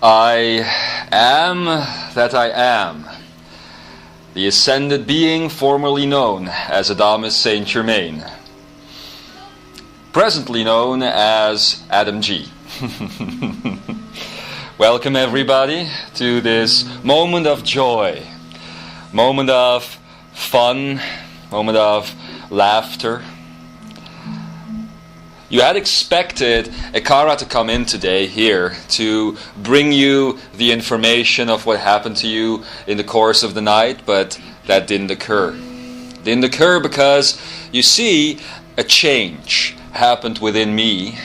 I am that I am, the ascended being formerly known as Adamus San, presently known as Adam G. Welcome everybody to this moment of joy, moment of fun, moment of laughter. You had expected Ekara to come in today here to bring you the information of what happened to you in the course of the night, but that didn't occur. Didn't occur because, you see, a change happened within me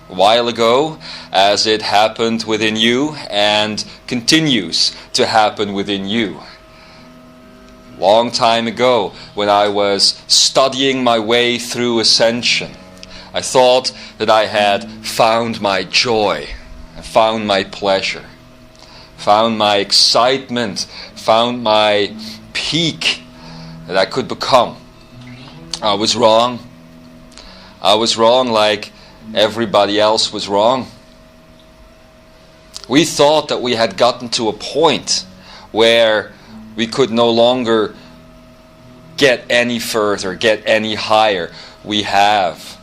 a while ago, as it happened within you and continues to happen within you. Long time ago, when I was studying my way through ascension, I thought that I had found my joy, found my pleasure, found my excitement, found my peak that I could become. I was wrong. I was wrong like everybody else was wrong. We thought that we had gotten to a point where we could no longer get any further, get any higher. We have.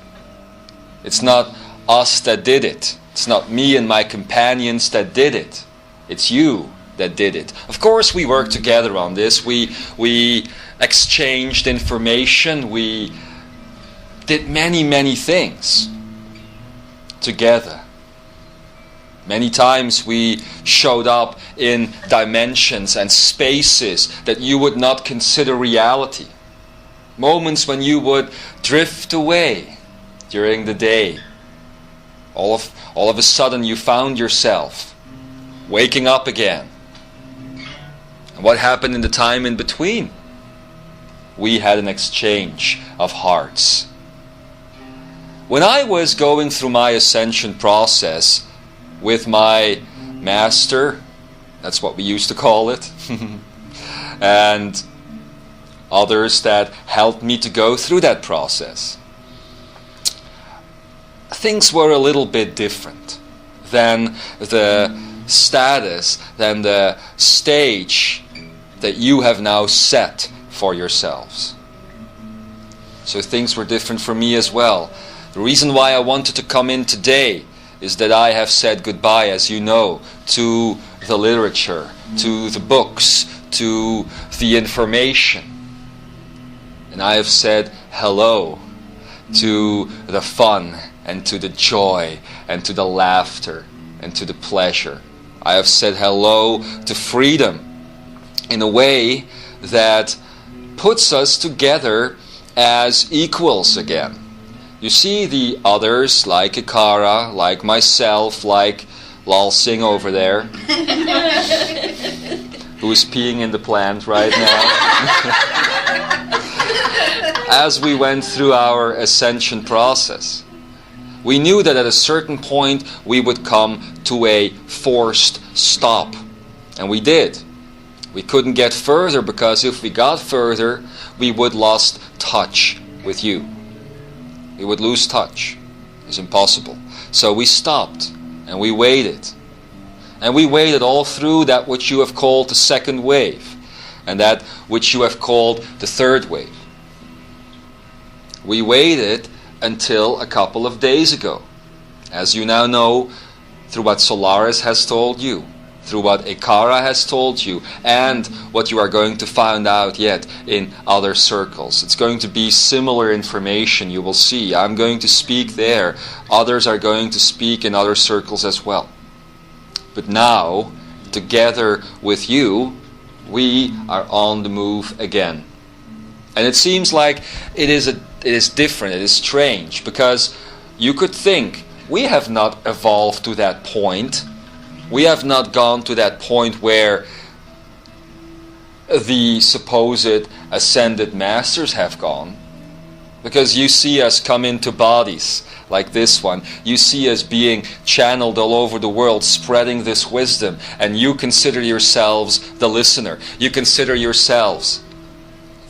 It's not us that did it. It's not me and my companions that did it. It's you that did it. Of course, we worked together on this. We exchanged information. We did many things together. Many times we showed up in dimensions and spaces that you would not consider reality. Moments when you would drift away during the day. All of a sudden you found yourself waking up again. And what happened in the time in between? We had an exchange of hearts. When I was going through my ascension process with my master, that's what we used to call it, and others that helped me to go through that process, things were a little bit different than the status, than the stage that you have now set for yourselves. So things were different for me as well. The reason why I wanted to come in today is that I have said goodbye, as you know, to the literature, to the books, to the information. And I have said hello to the fun and to the joy and to the laughter and to the pleasure. I have said hello to freedom in a way that puts us together as equals again. You see, the others, like Ekara, like myself, like Lal Singh over there, who is peeing in the plant right now, as we went through our ascension process, we knew that at a certain point we would come to a forced stop. And we did. We couldn't get further because if we got further, we would lost touch with you. We would lose touch. It's impossible. So we stopped and we waited. And we waited all through that which you have called the second wave and that which you have called the third wave. We waited until a couple of days ago. As you now know, through what Solaris has told you, through what Ekara has told you, and what you are going to find out yet in other circles. It's going to be similar information, you will see. I'm going to speak there. Others are going to speak in other circles as well. But now, together with you, we are on the move again. And it seems like it is different, it is strange, because you could think, we have not evolved to that point. We have not gone to that point where the supposed ascended masters have gone. Because you see us come into bodies like this one. You see us being channeled all over the world, spreading this wisdom. And you consider yourselves the listener. You consider yourselves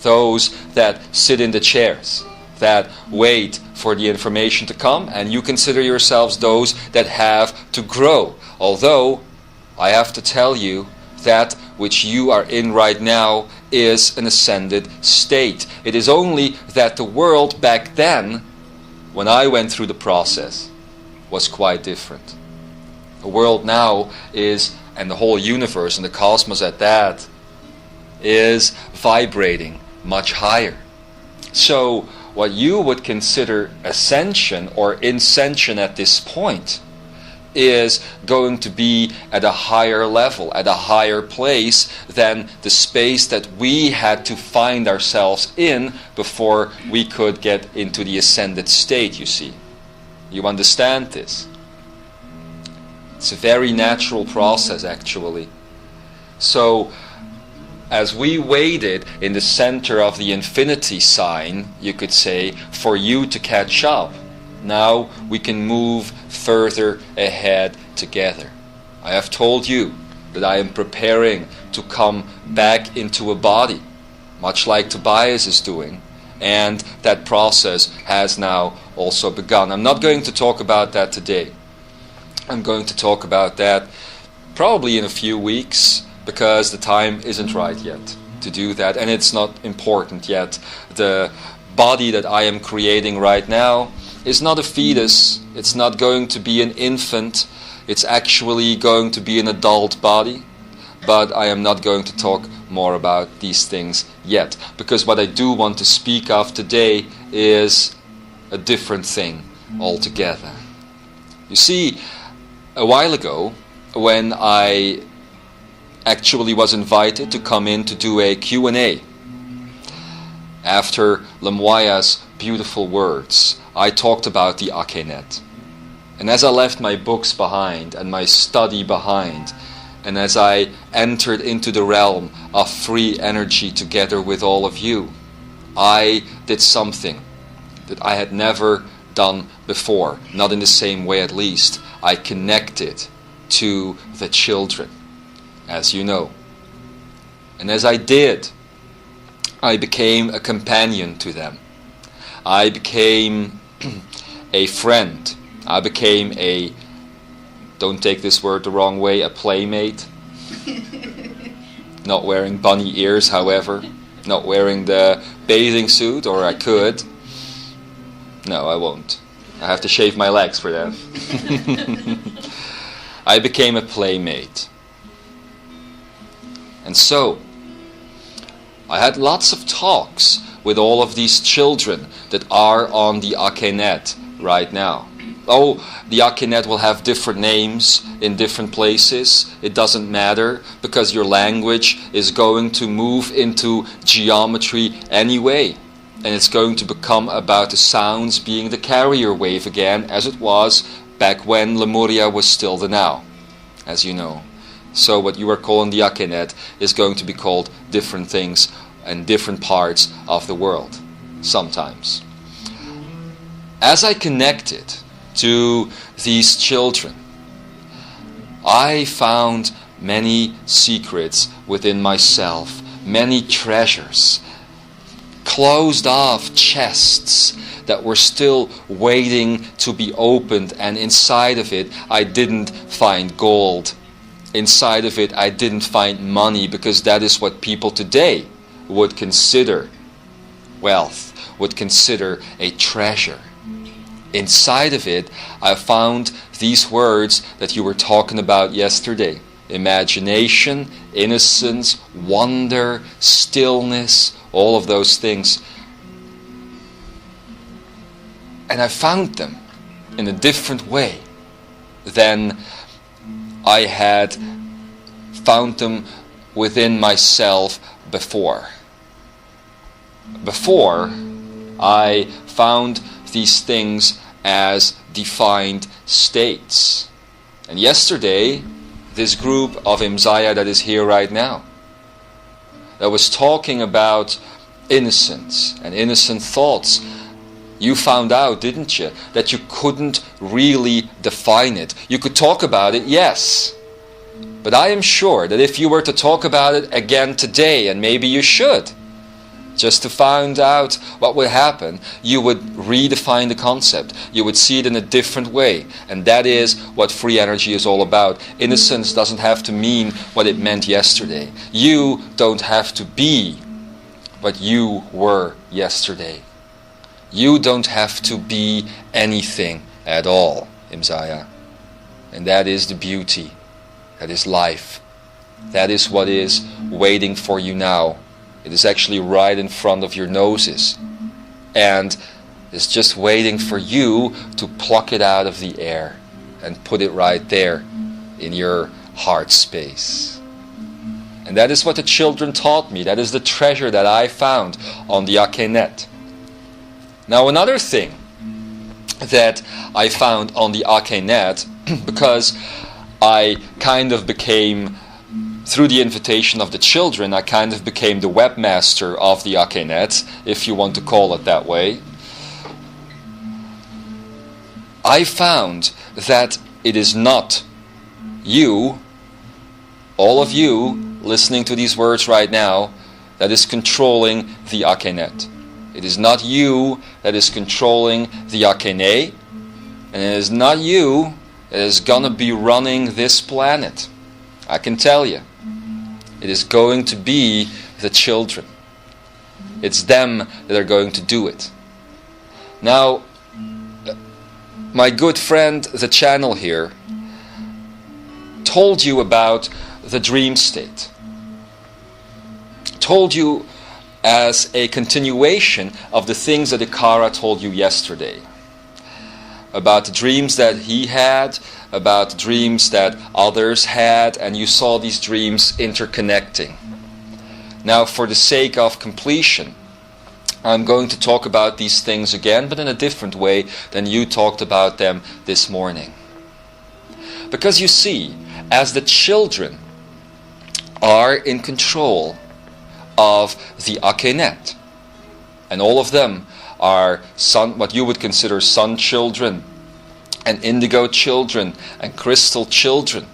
those that sit in the chairs, that wait for the information to come, and you consider yourselves those that have to grow. Although I have to tell you that which you are in right now is an ascended state. It is only that the world back then, when I went through the process, was quite different. The world now is, and the whole universe and the cosmos at that, is vibrating much higher. So what you would consider ascension or ascension at this point is going to be at a higher level, at a higher place than the space that we had to find ourselves in before we could get into the ascended state, you see. You understand this? It's a very natural process, actually. So, as we waited in the center of the infinity sign, you could say, for you to catch up, now we can move further ahead together. I have told you that I am preparing to come back into a body, much like Tobias is doing, and that process has now also begun. I'm not going to talk about that today. I'm going to talk about that probably in a few weeks, because the time isn't right yet to do that, and it's not important yet. The body that I am creating right now is not a fetus, it's not going to be an infant, it's actually going to be an adult body, but I am not going to talk more about these things yet, because what I do want to speak of today is a different thing altogether. You see, a while ago, when I actually was invited to come in to do a Q&A. After Lemoya's beautiful words, I talked about the Akenet. And as I left my books behind and my study behind, and as I entered into the realm of free energy together with all of you, I did something that I had never done before, not in the same way at least. I connected to the children, as you know. And as I did, I became a companion to them. I became a friend. I became a, don't take this word the wrong way, a playmate. Not wearing bunny ears, however. Not wearing the bathing suit, or I could. No, I won't. I have to shave my legs for that. I became a playmate. And so, I had lots of talks with all of these children that are on the Akenet right now. Oh, the Akenet will have different names in different places. It doesn't matter, because your language is going to move into geometry anyway. And it's going to become about the sounds being the carrier wave again, as it was back when Lemuria was still the now, as you know. So what you are calling the Akenet is going to be called different things in different parts of the world, sometimes. As I connected to these children, I found many secrets within myself, many treasures, closed off chests that were still waiting to be opened, and inside of it I didn't find gold. Inside of it I didn't find money, because that is what people today would consider wealth, would consider a treasure. Inside of it I found these words that you were talking about yesterday: imagination, innocence, wonder, stillness, all of those things. And I found them in a different way than I had found them within myself before. Before, I found these things as defined states. And yesterday, this group of Imzaia that is here right now, that was talking about innocence and innocent thoughts, you found out, didn't you, that you couldn't really define it. You could talk about it, yes. But I am sure that if you were to talk about it again today, and maybe you should, just to find out what would happen, you would redefine the concept. You would see it in a different way. And that is what free energy is all about. Innocence doesn't have to mean what it meant yesterday. You don't have to be what you were yesterday. You don't have to be anything at all, Imzaia. And that is the beauty. That is life. That is what is waiting for you now. It is actually right in front of your noses. And it's just waiting for you to pluck it out of the air and put it right there in your heart space. And that is what the children taught me. That is the treasure that I found on the Akenet. Now another thing that I found on the Akenet, because I kind of became, through the invitation of the children, I kind of became the webmaster of the Akenet, if you want to call it that way. I found that it is not you, all of you listening to these words right now, that is controlling the Akenet. It is not you that is controlling the Akene, and it is not you that is going to be running this planet. I can tell you. It is going to be the children. It's them that are going to do it. Now, my good friend, the channel here, told you about the dream state. Told you as a continuation of the things that Ikara told you yesterday. About the dreams that he had, about the dreams that others had, and you saw these dreams interconnecting. Now, for the sake of completion, I'm going to talk about these things again, but in a different way than you talked about them this morning. Because you see, as the children are in control of the Akenet, and all of them are what you would consider sun children, and indigo children, and crystal children.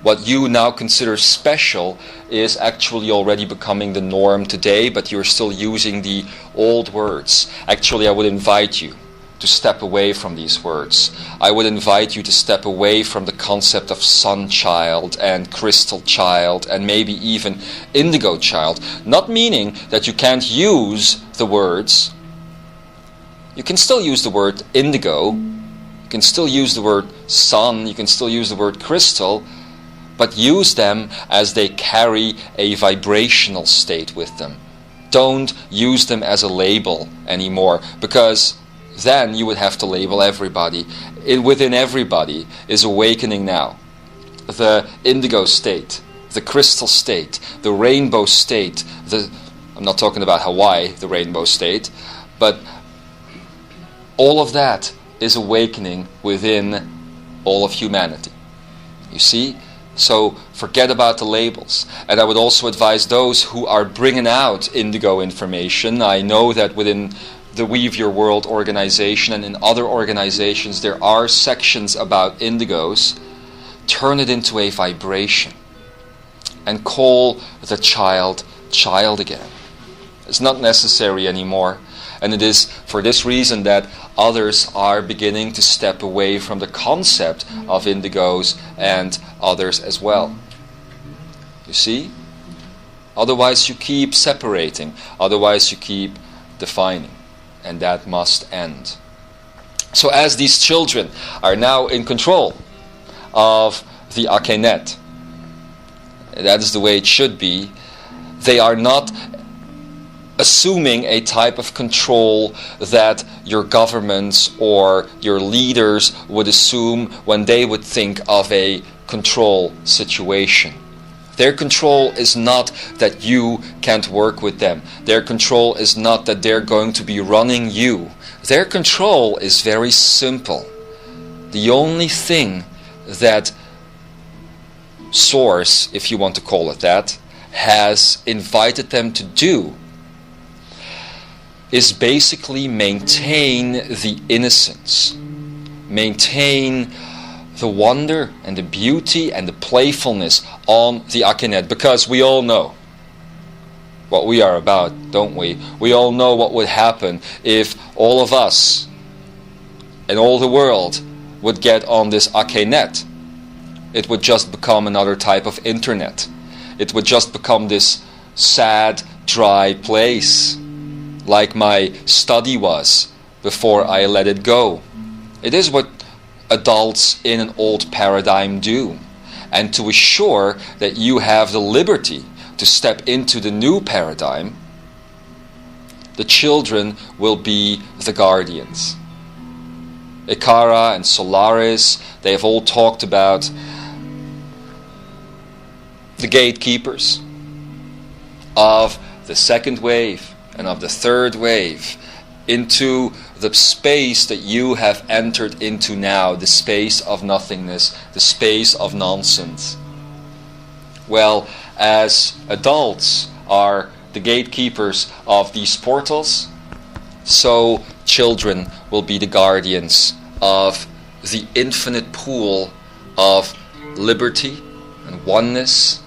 What you now consider special is actually already becoming the norm today, but you're still using the old words. Actually, I would invite you to step away from these words. I would invite you to step away from the concept of sun child and crystal child and maybe even indigo child. Not meaning that you can't use the words. You can still use the word indigo. You can still use the word sun. You can still use the word crystal. But use them as they carry a vibrational state with them. Don't use them as a label anymore, because then you would have to label everybody. Within everybody is awakening now. The indigo state, the crystal state, the rainbow state, I'm not talking about Hawaii, the rainbow state, but all of that is awakening within all of humanity. You see? So forget about the labels. And I would also advise those who are bringing out indigo information. I know that within the Weave Your World organization and in other organizations there are sections about indigos. Turn it into a vibration and call the child again. It's not necessary anymore. And it is for this reason that others are beginning to step away from the concept of indigos and others as well. You see? Otherwise you keep separating. Otherwise you keep defining. And that must end. So as these children are now in control of the Akenet, that is the way it should be, they are not assuming a type of control that your governments or your leaders would assume when they would think of a control situation. Their control is not that you can't work with them. Their control is not that they're going to be running you. Their control is very simple. The only thing that Source, if you want to call it that, has invited them to do is basically maintain the innocence, maintain the wonder and the beauty and the playfulness on the Akenet, because we all know what we are about, don't we? We all know what would happen if all of us and all the world would get on this net. It would just become another type of internet. It would just become this sad, dry place, like my study was before I let it go. It is what adults in an old paradigm do. And to assure that you have the liberty to step into the new paradigm, the children will be the guardians. Ikara and Solaris, they have all talked about the gatekeepers of the second wave and of the third wave into the space that you have entered into now, the space of nothingness, the space of nonsense. Well, as adults are the gatekeepers of these portals, so children will be the guardians of the infinite pool of liberty and oneness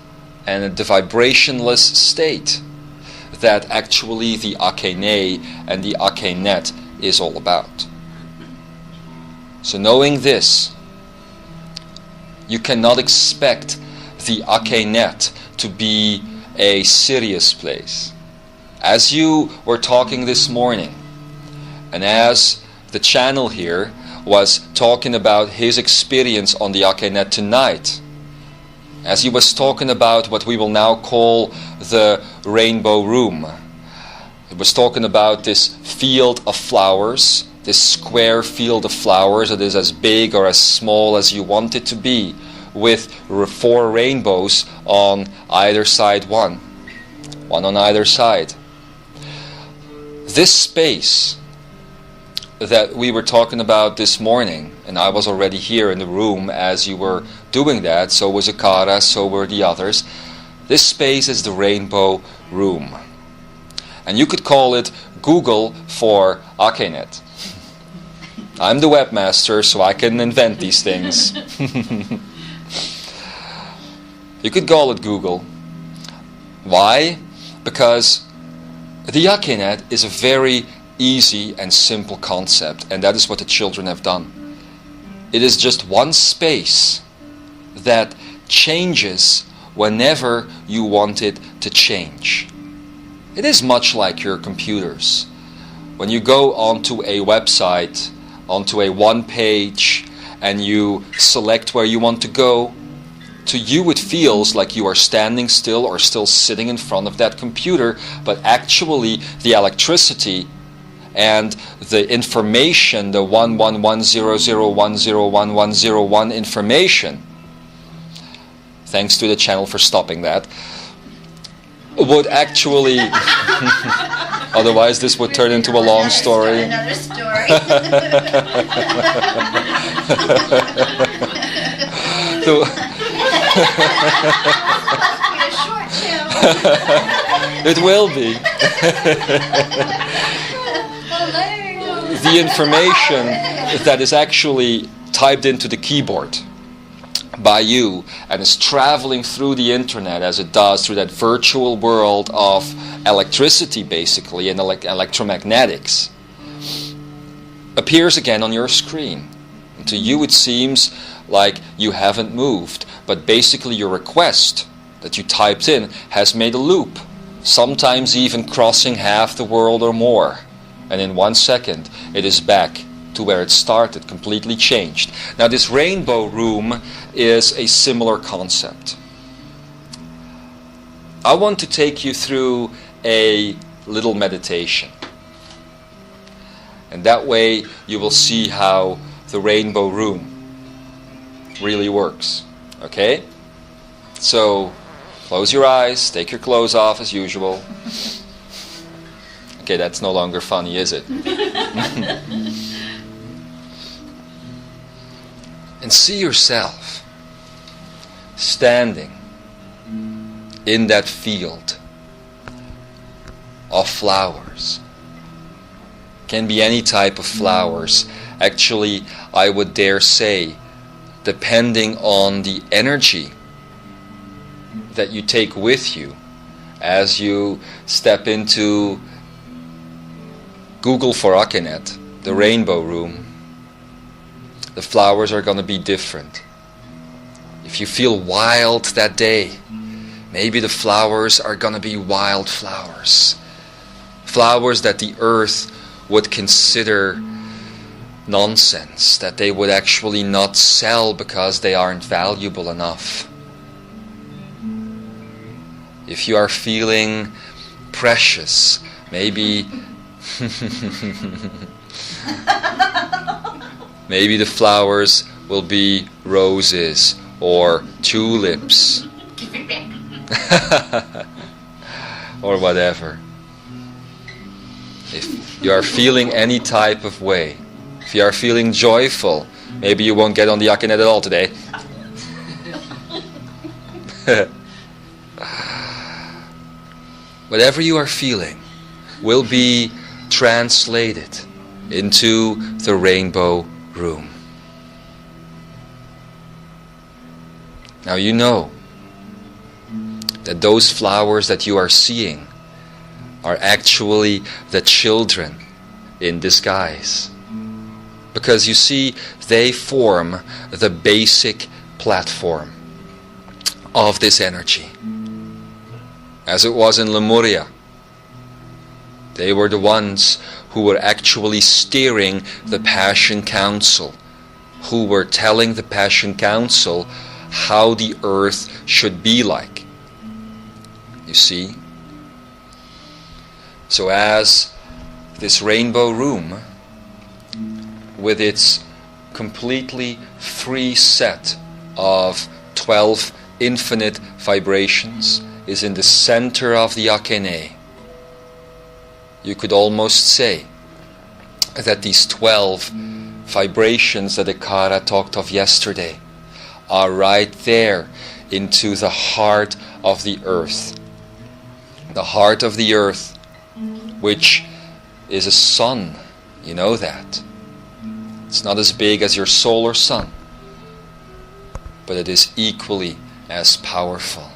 and the vibrationless state that actually the Akene and the Akenet is all about. So knowing this, you cannot expect the Akenet to be a serious place. As you were talking this morning, and as the channel here was talking about his experience on the Akenet tonight, as he was talking about what we will now call the rainbow room, he was talking about this field of flowers, this square field of flowers that is as big or as small as you want it to be, with 4 rainbows on either side, one on either side. This space that we were talking about this morning, and I was already here in the room as you were doing that, so was Ikara, so were the others. This space is the rainbow room. And you could call it Google for Akenet. I'm the webmaster, so I can invent these things. You could call it Google. Why? Because the Akenet is a very easy and simple concept, and that is what the children have done. It is just one space that changes whenever you want it to change. It is much like your computers. When you go onto a website, onto a one page, and you select where you want to go, to you it feels like you are standing still or still sitting in front of that computer, but actually the electricity and the information, the 11100101101 information, thanks to the channel for stopping that, would actually otherwise this would turn into a long story. Another story. It will be. The information that is actually typed into the keyboard by you and is traveling through the internet as it does through that virtual world of electricity basically and electromagnetics appears again on your screen. And to you it seems like you haven't moved, but basically your request that you typed in has made a loop, sometimes even crossing half the world or more, and in 1 second it is back to where it started, completely changed. Now this rainbow room is a similar concept. I want to take you through a little meditation, and that way you will see how the rainbow room really works. Okay? So close your eyes, take your clothes off as usual. Okay, that's no longer funny, is it? And see yourself standing in that field of flowers. Can be any type of flowers. Actually, I would dare say, depending on the energy that you take with you as you step into Google for Akenet, the rainbow room, the flowers are going to be different. If you feel wild that day, maybe the flowers are going to be wild flowers. Flowers that the earth would consider nonsense, that they would actually not sell because they aren't valuable enough. If you are feeling precious, maybe maybe the flowers will be roses or tulips or whatever. If you are feeling any type of way, if you are feeling joyful, maybe you won't get on the Akenet at all today. Whatever you are feeling will be translated into the rainbow room. Now you know that those flowers that you are seeing are actually the children in disguise. Because you see, they form the basic platform of this energy. As it was in Lemuria, they were the ones who were actually steering the Passion Council, who were telling the Passion Council how the earth should be like. You see? So as this rainbow room, with its completely free set of 12 infinite vibrations, is in the center of the Akene, you could almost say that these 12 vibrations that Ekara talked of yesterday are right there into the heart of the earth. The heart of the earth, which is a sun, you know that. It's not as big as your solar sun, but it is equally as powerful.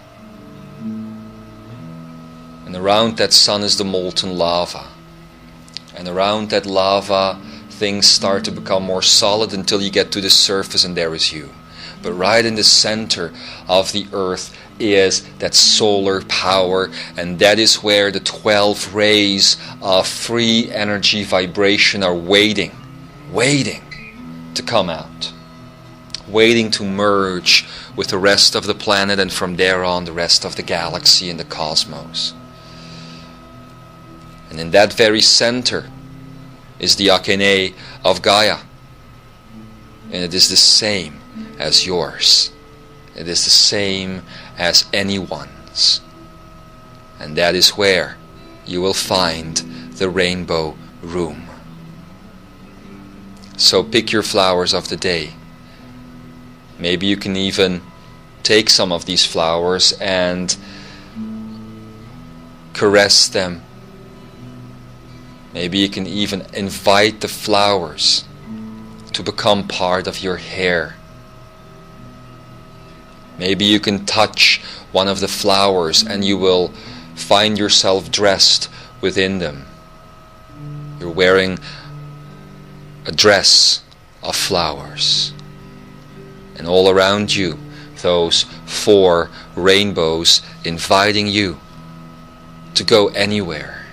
And around that sun is the molten lava. And around that lava, things start to become more solid until you get to the surface and there is you. But right in the center of the earth is that solar power, and that is where the 12 rays of free energy vibration are waiting to come out, waiting to merge with the rest of the planet, and from there on the rest of the galaxy and the cosmos. And in that very center is the Akene of Gaia, and it is the same as yours. It is the same as anyone's. And that is where you will find the rainbow room. So pick your flowers of the day. Maybe you can even take some of these flowers and caress them. Maybe you can even invite the flowers to become part of your hair. Maybe you can touch one of the flowers and you will find yourself dressed within them. You're wearing a dress of flowers. And all around you, those 4 rainbows inviting you to go anywhere.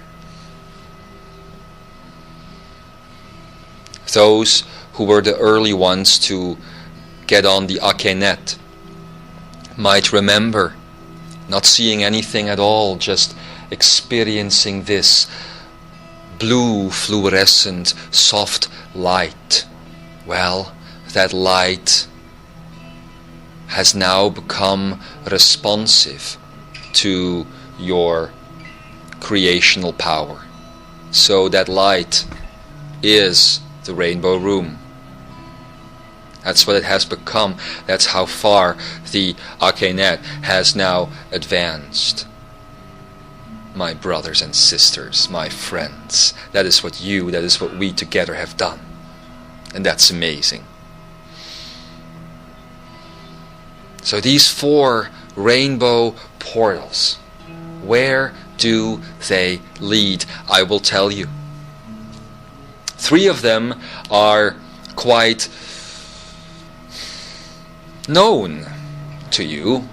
Those who were the early ones to get on the Akenet might remember not seeing anything at all, just experiencing this blue fluorescent soft light. Well, that light has now become responsive to your creational power. So that light is the rainbow room. That's what it has become. That's how far the Akenet has now advanced. My brothers and sisters, my friends, that is what we together have done. And that's amazing. So these 4 rainbow portals Where do they lead? I will tell you. 3 of them are quite known to you.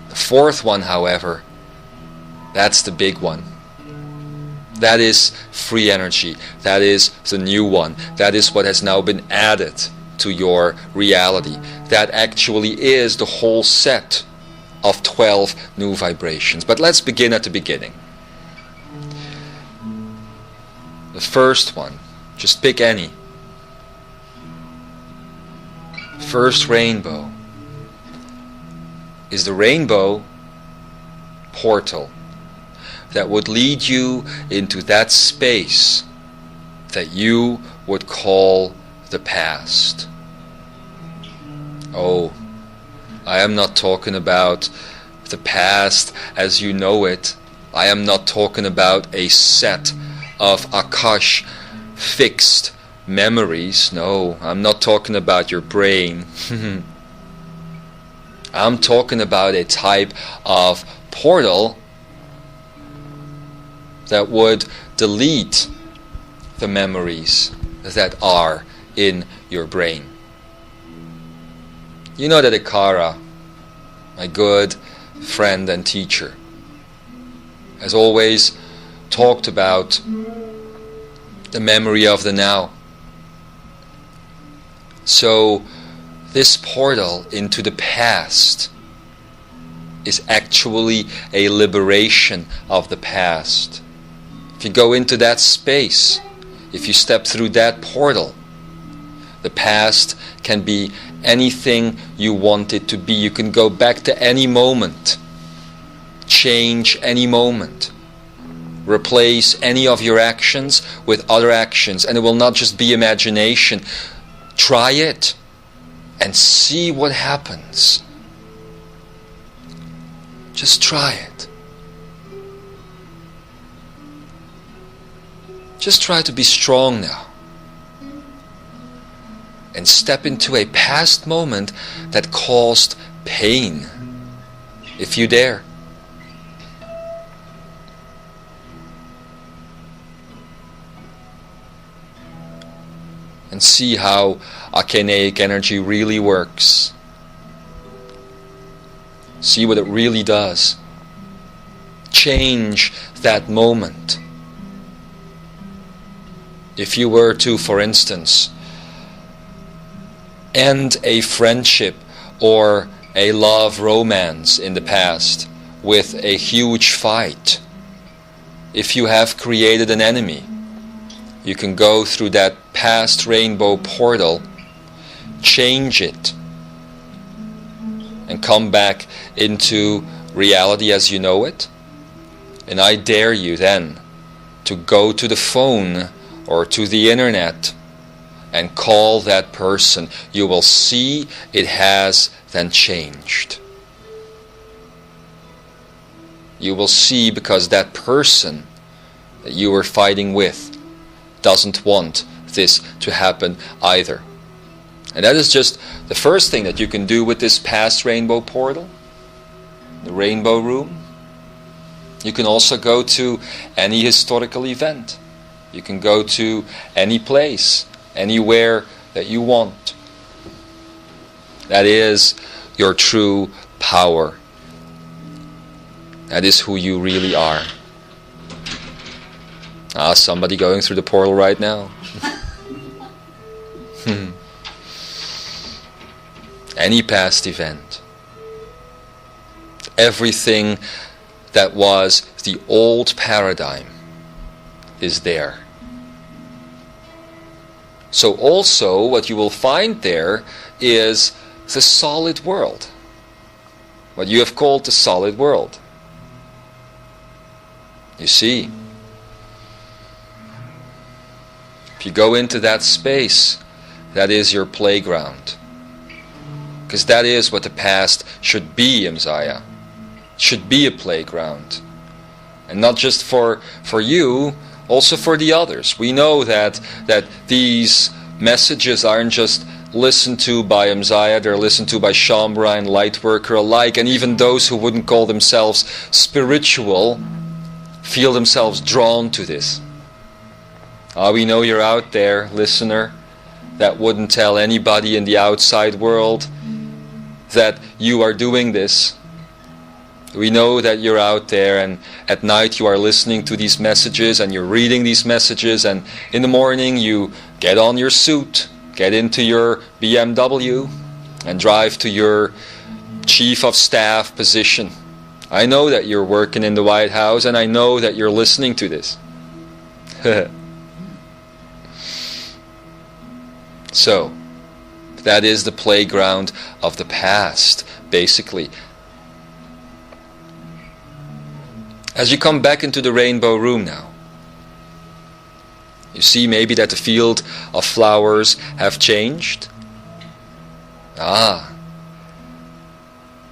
The 4th one, however, that's the big one. That is free energy. That is the new one. That is what has now been added to your reality. That actually is the whole set of 12 new vibrations. But let's begin at the beginning. The first one, just pick any. First rainbow is the rainbow portal that would lead you into that space that you would call the past. Oh, I am not talking about the past as you know it. I am not talking about a set of Akash fixed memories. No, I'm not talking about your brain. I'm talking about a type of portal that would delete the memories that are in your brain. You know that Ikara, my good friend and teacher, has always talked about the memory of the now. So this portal into the past is actually a liberation of the past. If you go into that space, if you step through that portal, the past can be anything you want it to be. You can go back to any moment, change any moment, replace any of your actions with other actions, and it will not just be imagination. Try it and see what happens. Just try it. Just try to be strong now and step into a past moment that caused pain, if you dare. And see how Akenaic energy really works. See what it really does. Change that moment. If you were to, for instance, end a friendship or a love romance in the past with a huge fight, if you have created an enemy, you can go through that past rainbow portal, change it, and come back into reality as you know it. And I dare you then to go to the phone or to the internet and call that person. You will see it has then changed. You will see, because that person that you were fighting with doesn't want this to happen either. And that is just the first thing that you can do with this past rainbow portal, the rainbow room. You can also go to any historical event. You can go to any place, anywhere that you want. That is your true power. That is who you really are. Somebody going through the portal right now. Any past event. Everything that was the old paradigm is there. So also what you will find there is the solid world. What you have called the solid world. You see, if you go into that space, that is your playground. Because that is what the past should be, Imzaia. It should be a playground. And not just for you, also for the others. We know that these messages aren't just listened to by Imzaia, they're listened to by Shambhara and Lightworker alike, and even those who wouldn't call themselves spiritual feel themselves drawn to this. We know you're out there, listener, that wouldn't tell anybody in the outside world that you are doing this. We know that you're out there, and at night you are listening to these messages and you're reading these messages, and in the morning you get on your suit, get into your BMW and drive to your chief of staff position. I know that you're working in the White House, and I know that you're listening to this. So, that is the playground of the past, basically. As you come back into the rainbow room now, you see maybe that the field of flowers have changed.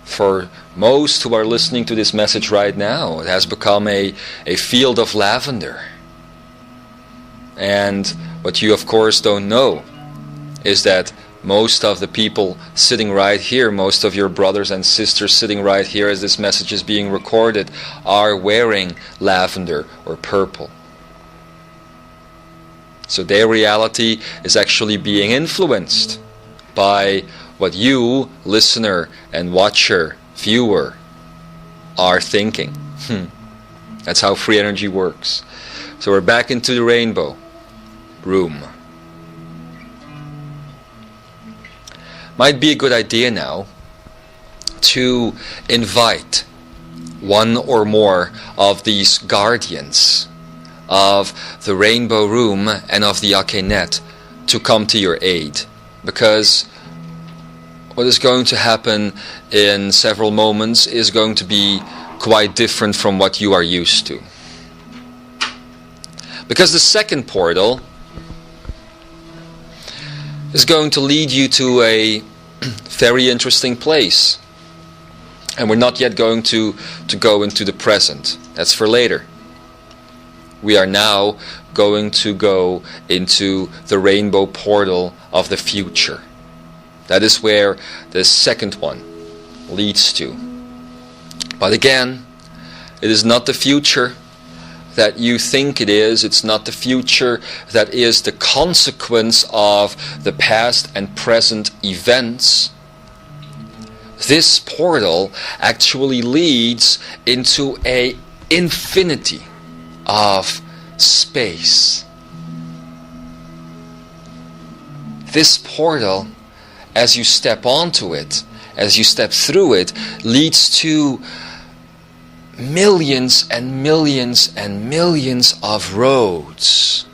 For most who are listening to this message right now, it has become a field of lavender. And what you of course don't know is that most of the people sitting right here, most of your brothers and sisters sitting right here as this message is being recorded, are wearing lavender or purple. So their reality is actually being influenced by what you, listener and watcher, viewer, are thinking. That's how free energy works. So we're back into the rainbow room. Might be a good idea now to invite one or more of these guardians of the rainbow room and of the Akenet to come to your aid, because what is going to happen in several moments is going to be quite different from what you are used to. Because the second portal is going to lead you to a very interesting place. And we're not yet going to go into the present. That's for later. We are now going to go into the rainbow portal of the future. That is where the second one leads to. But again, it is not the future that you think it is. It's not the future that is the consequence of the past and present events. This portal actually leads into an infinity of space. This portal, as you step onto it, as you step through it, leads to millions and millions and millions of roads,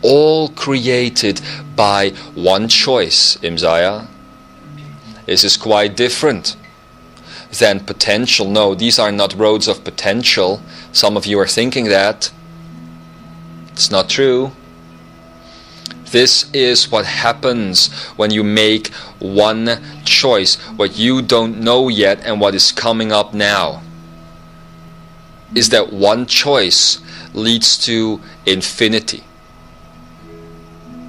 all created by one choice, Imzaia. This is quite different than potential. No, these are not roads of potential. Some of you are thinking that. It's not true. This is what happens when you make one choice, what you don't know yet and what is coming up now. Is that one choice leads to infinity.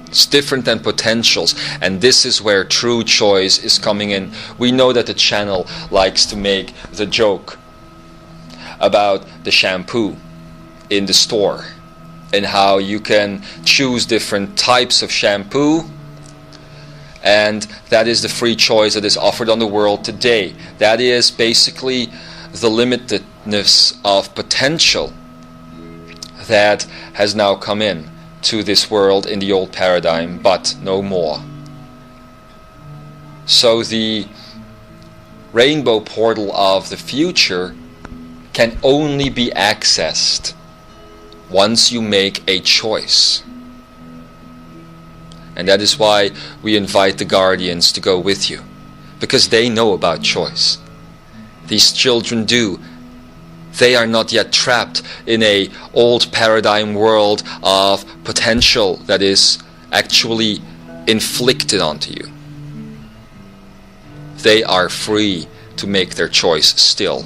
It's different than potentials, and this is where true choice is coming in. We know that the channel likes to make the joke about the shampoo in the store, and how you can choose different types of shampoo, and that is the free choice that is offered on the world today. That is basically the limitedness of potential that has now come in to this world in the old paradigm, but no more. So the rainbow portal of the future can only be accessed once you make a choice. And that is why we invite the guardians to go with you, because they know about choice. These children do. They are not yet trapped in a old paradigm world of potential that is actually inflicted onto you. They are free to make their choice still.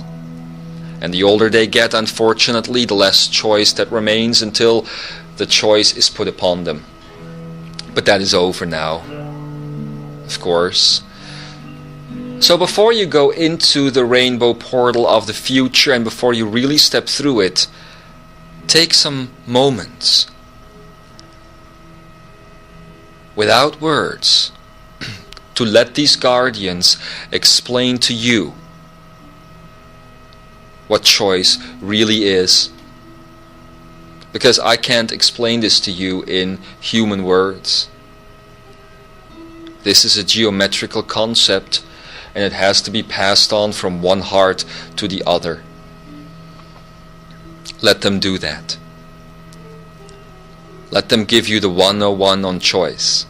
And the older they get, unfortunately, the less choice that remains until the choice is put upon them But that is over now, of course. So before you go into the rainbow portal of the future and before you really step through it, take some moments without words to let these guardians explain to you what choice really is. Because I can't explain this to you in human words. This is a geometrical concept, and it has to be passed on from one heart to the other. Let them do that. Let them give you the 101 on choice.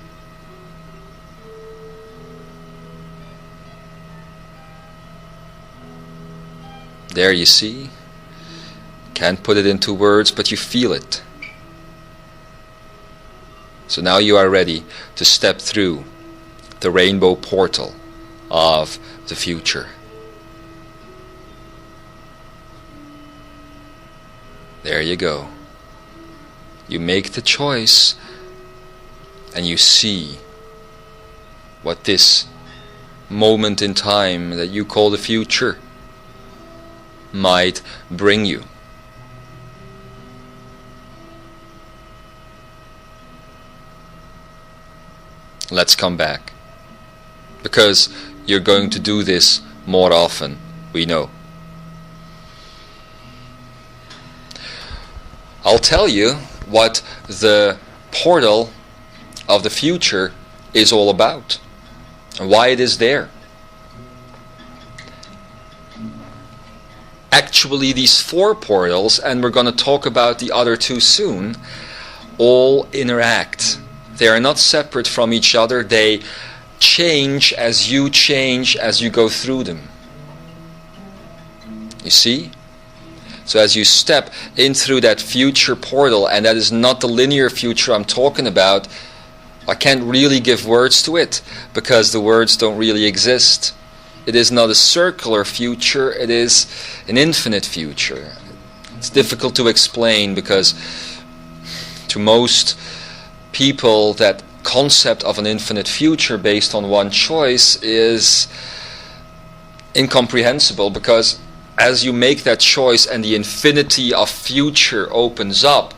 There you see. Can't put it into words, but you feel it. So now you are ready to step through the rainbow portal of the future. There you go. You make the choice and you see what this moment in time that you call the future might bring you. Let's come back, because you're going to do this more often, we know. I'll tell you what the portal of the future is all about and why it is there. Actually, these 4 portals, and we're going to talk about the other 2 soon, all interact. They are not separate from each other. They change as you go through them. You see? So as you step in through that future portal, and that is not the linear future I'm talking about, I can't really give words to it, because the words don't really exist. It is not a circular future, it is an infinite future. It's difficult to explain, because to most people that concept of an infinite future based on one choice is incomprehensible, because as you make that choice and the infinity of future opens up,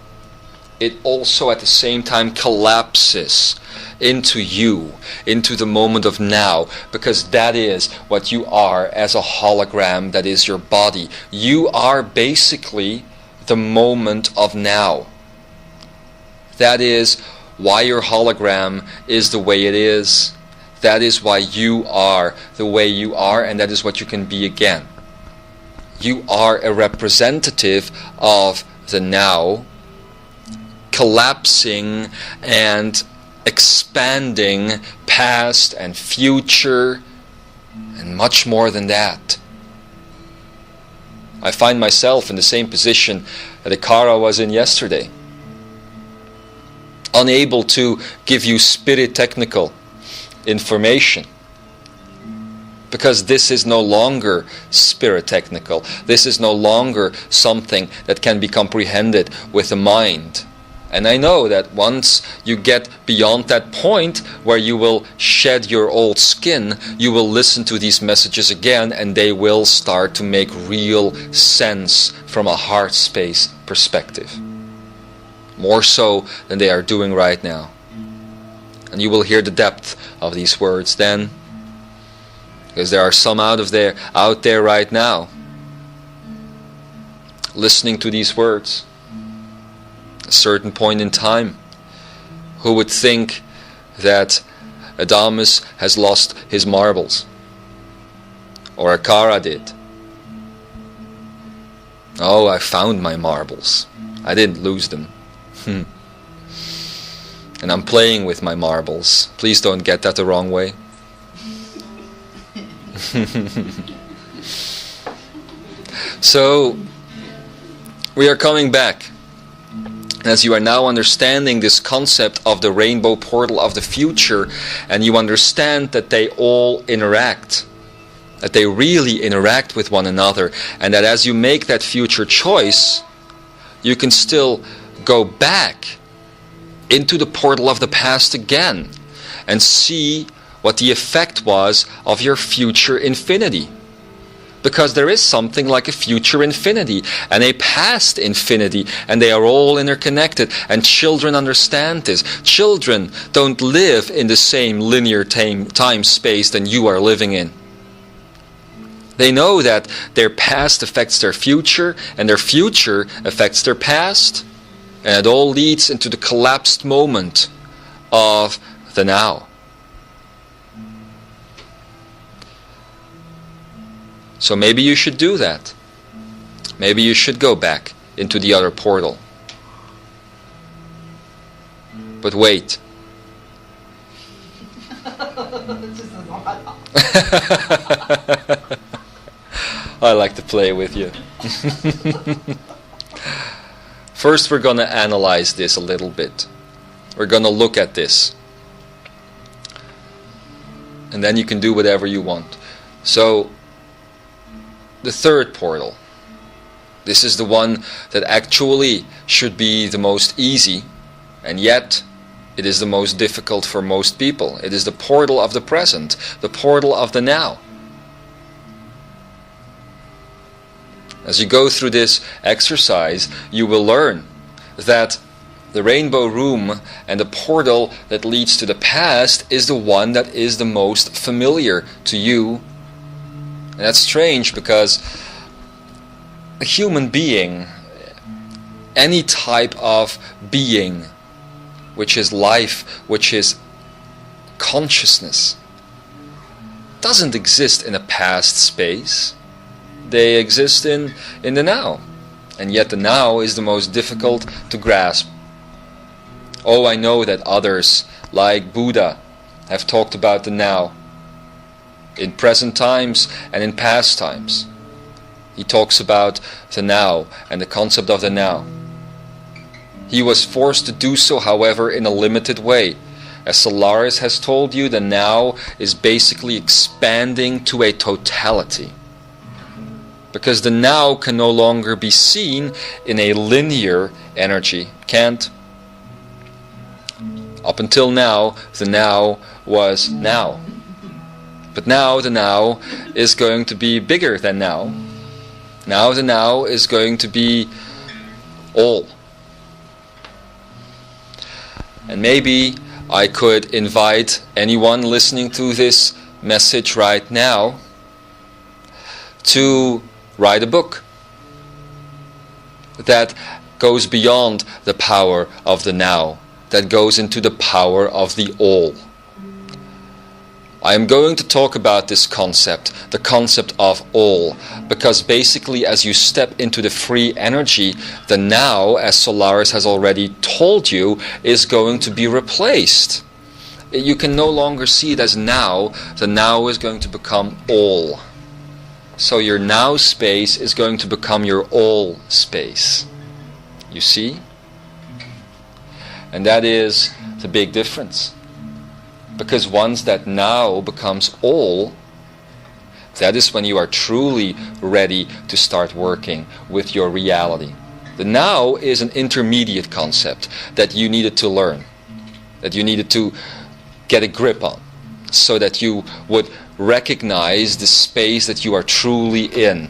it also at the same time collapses into you, into the moment of now, because that is what you are as a hologram, that is your body. You are basically the moment of now. That is why your hologram is the way it is. That is why you are the way you are, and that is what you can be again. You are a representative of the now, collapsing and expanding past and future, and much more than that. I find myself in the same position that Akara was in yesterday. Unable to give you spirit technical information, because this is no longer spirit technical. This is no longer something that can be comprehended with the mind. And I know that once you get beyond that point where you will shed your old skin, you will listen to these messages again, and they will start to make real sense from a heart space perspective. More so than they are doing right now. And you will hear the depth of these words then, because there are some out there right now listening to these words. A certain point in time, who would think that Adamus has lost his marbles, or Akara did? Oh, I found my marbles. I didn't lose them. And I'm playing with my marbles. Please don't get that the wrong way. So, we are coming back. As you are now understanding this concept of the rainbow portal of the future, and you understand that they all interact, that they really interact with one another, and that as you make that future choice, you can still go back into the portal of the past again and see what the effect was of your future infinity. Because there is something like a future infinity and a past infinity, and they are all interconnected, and children understand this. Children don't live in the same linear time space than you are living in. They know that their past affects their future, and their future affects their past, and it all leads into the collapsed moment of the now. So maybe you should do that. Maybe you should go back into the other portal. But wait. I like to play with you. First, we're going to analyze this a little bit. We're going to look at this. And then you can do whatever you want. So, the third portal. This is the one that actually should be the most easy, and yet it is the most difficult for most people. It is the portal of the present, the portal of the now. As you go through this exercise, you will learn that the rainbow room and the portal that leads to the past is the one that is the most familiar to you. And that's strange, because a human being, any type of being, which is life, which is consciousness, doesn't exist in a past space. They exist in the now. And yet the now is the most difficult to grasp. Oh, I know that others, like Buddha, have talked about the now. In present times and in past times. He talks about the now and the concept of the now. He was forced to do so, however, in a limited way. As Solaris has told you, the now is basically expanding to a totality. Because the now can no longer be seen in a linear energy. Can't. Up until now, the now was now. But now the now is going to be bigger than now. Now the now is going to be all. And maybe I could invite anyone listening to this message right now to write a book that goes beyond the power of the now, that goes into the power of the all. I am going to talk about this concept, the concept of all, because basically as you step into the free energy, the now, as Solaris has already told you, is going to be replaced. You can no longer see it as now. The now is going to become all. So your now space is going to become your all space. You see? And that is the big difference. Because once that now becomes all, that is when you are truly ready to start working with your reality. The now is an intermediate concept that you needed to learn, that you needed to get a grip on, so that you would recognize the space that you are truly in.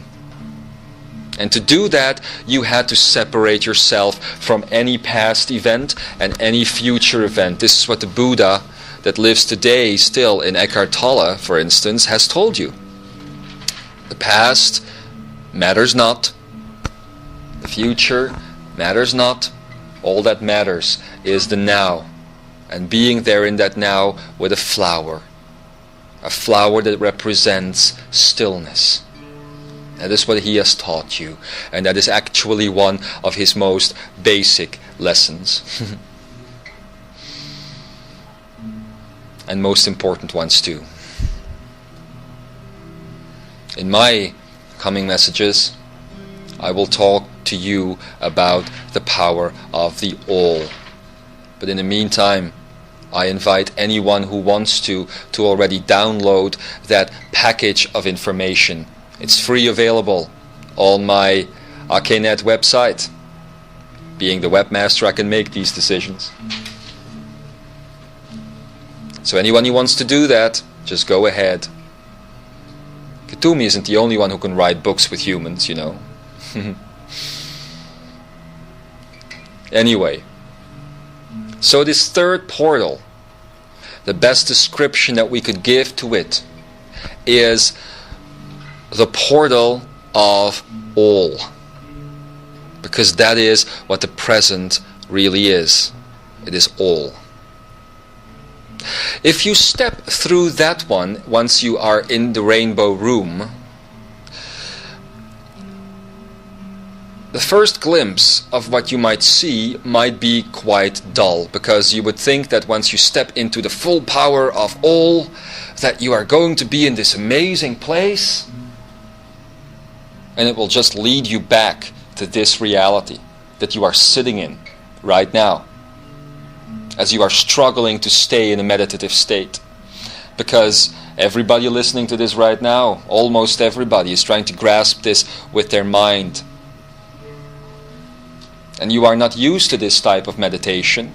And to do that, you had to separate yourself from any past event and any future event. This is what the Buddha that lives today still in Eckhart Tolle, for instance, has told you. The past matters not. The future matters not. All that matters is the now. And being there in that now with a flower. A flower that represents stillness. That is what he has taught you. And that is actually one of his most basic lessons. And most important ones too. In my coming messages, I will talk to you about the power of the all. But in the meantime, I invite anyone who wants to already download that package of information. It's free available on my AKNet website. Being the webmaster, I can make these decisions. So anyone who wants to do that, just go ahead. Kutumi isn't the only one who can write books with humans, you know. Anyway, so this third portal, the best description that we could give to it is the portal of all. Because that is what the present really is. It is all. If you step through that one, once you are in the rainbow room, the first glimpse of what you might see might be quite dull, because you would think that once you step into the full power of all, that you are going to be in this amazing place, and it will just lead you back to this reality that you are sitting in right now, as you are struggling to stay in a meditative state. Because everybody listening to this right now, almost everybody, is trying to grasp this with their mind. And you are not used to this type of meditation.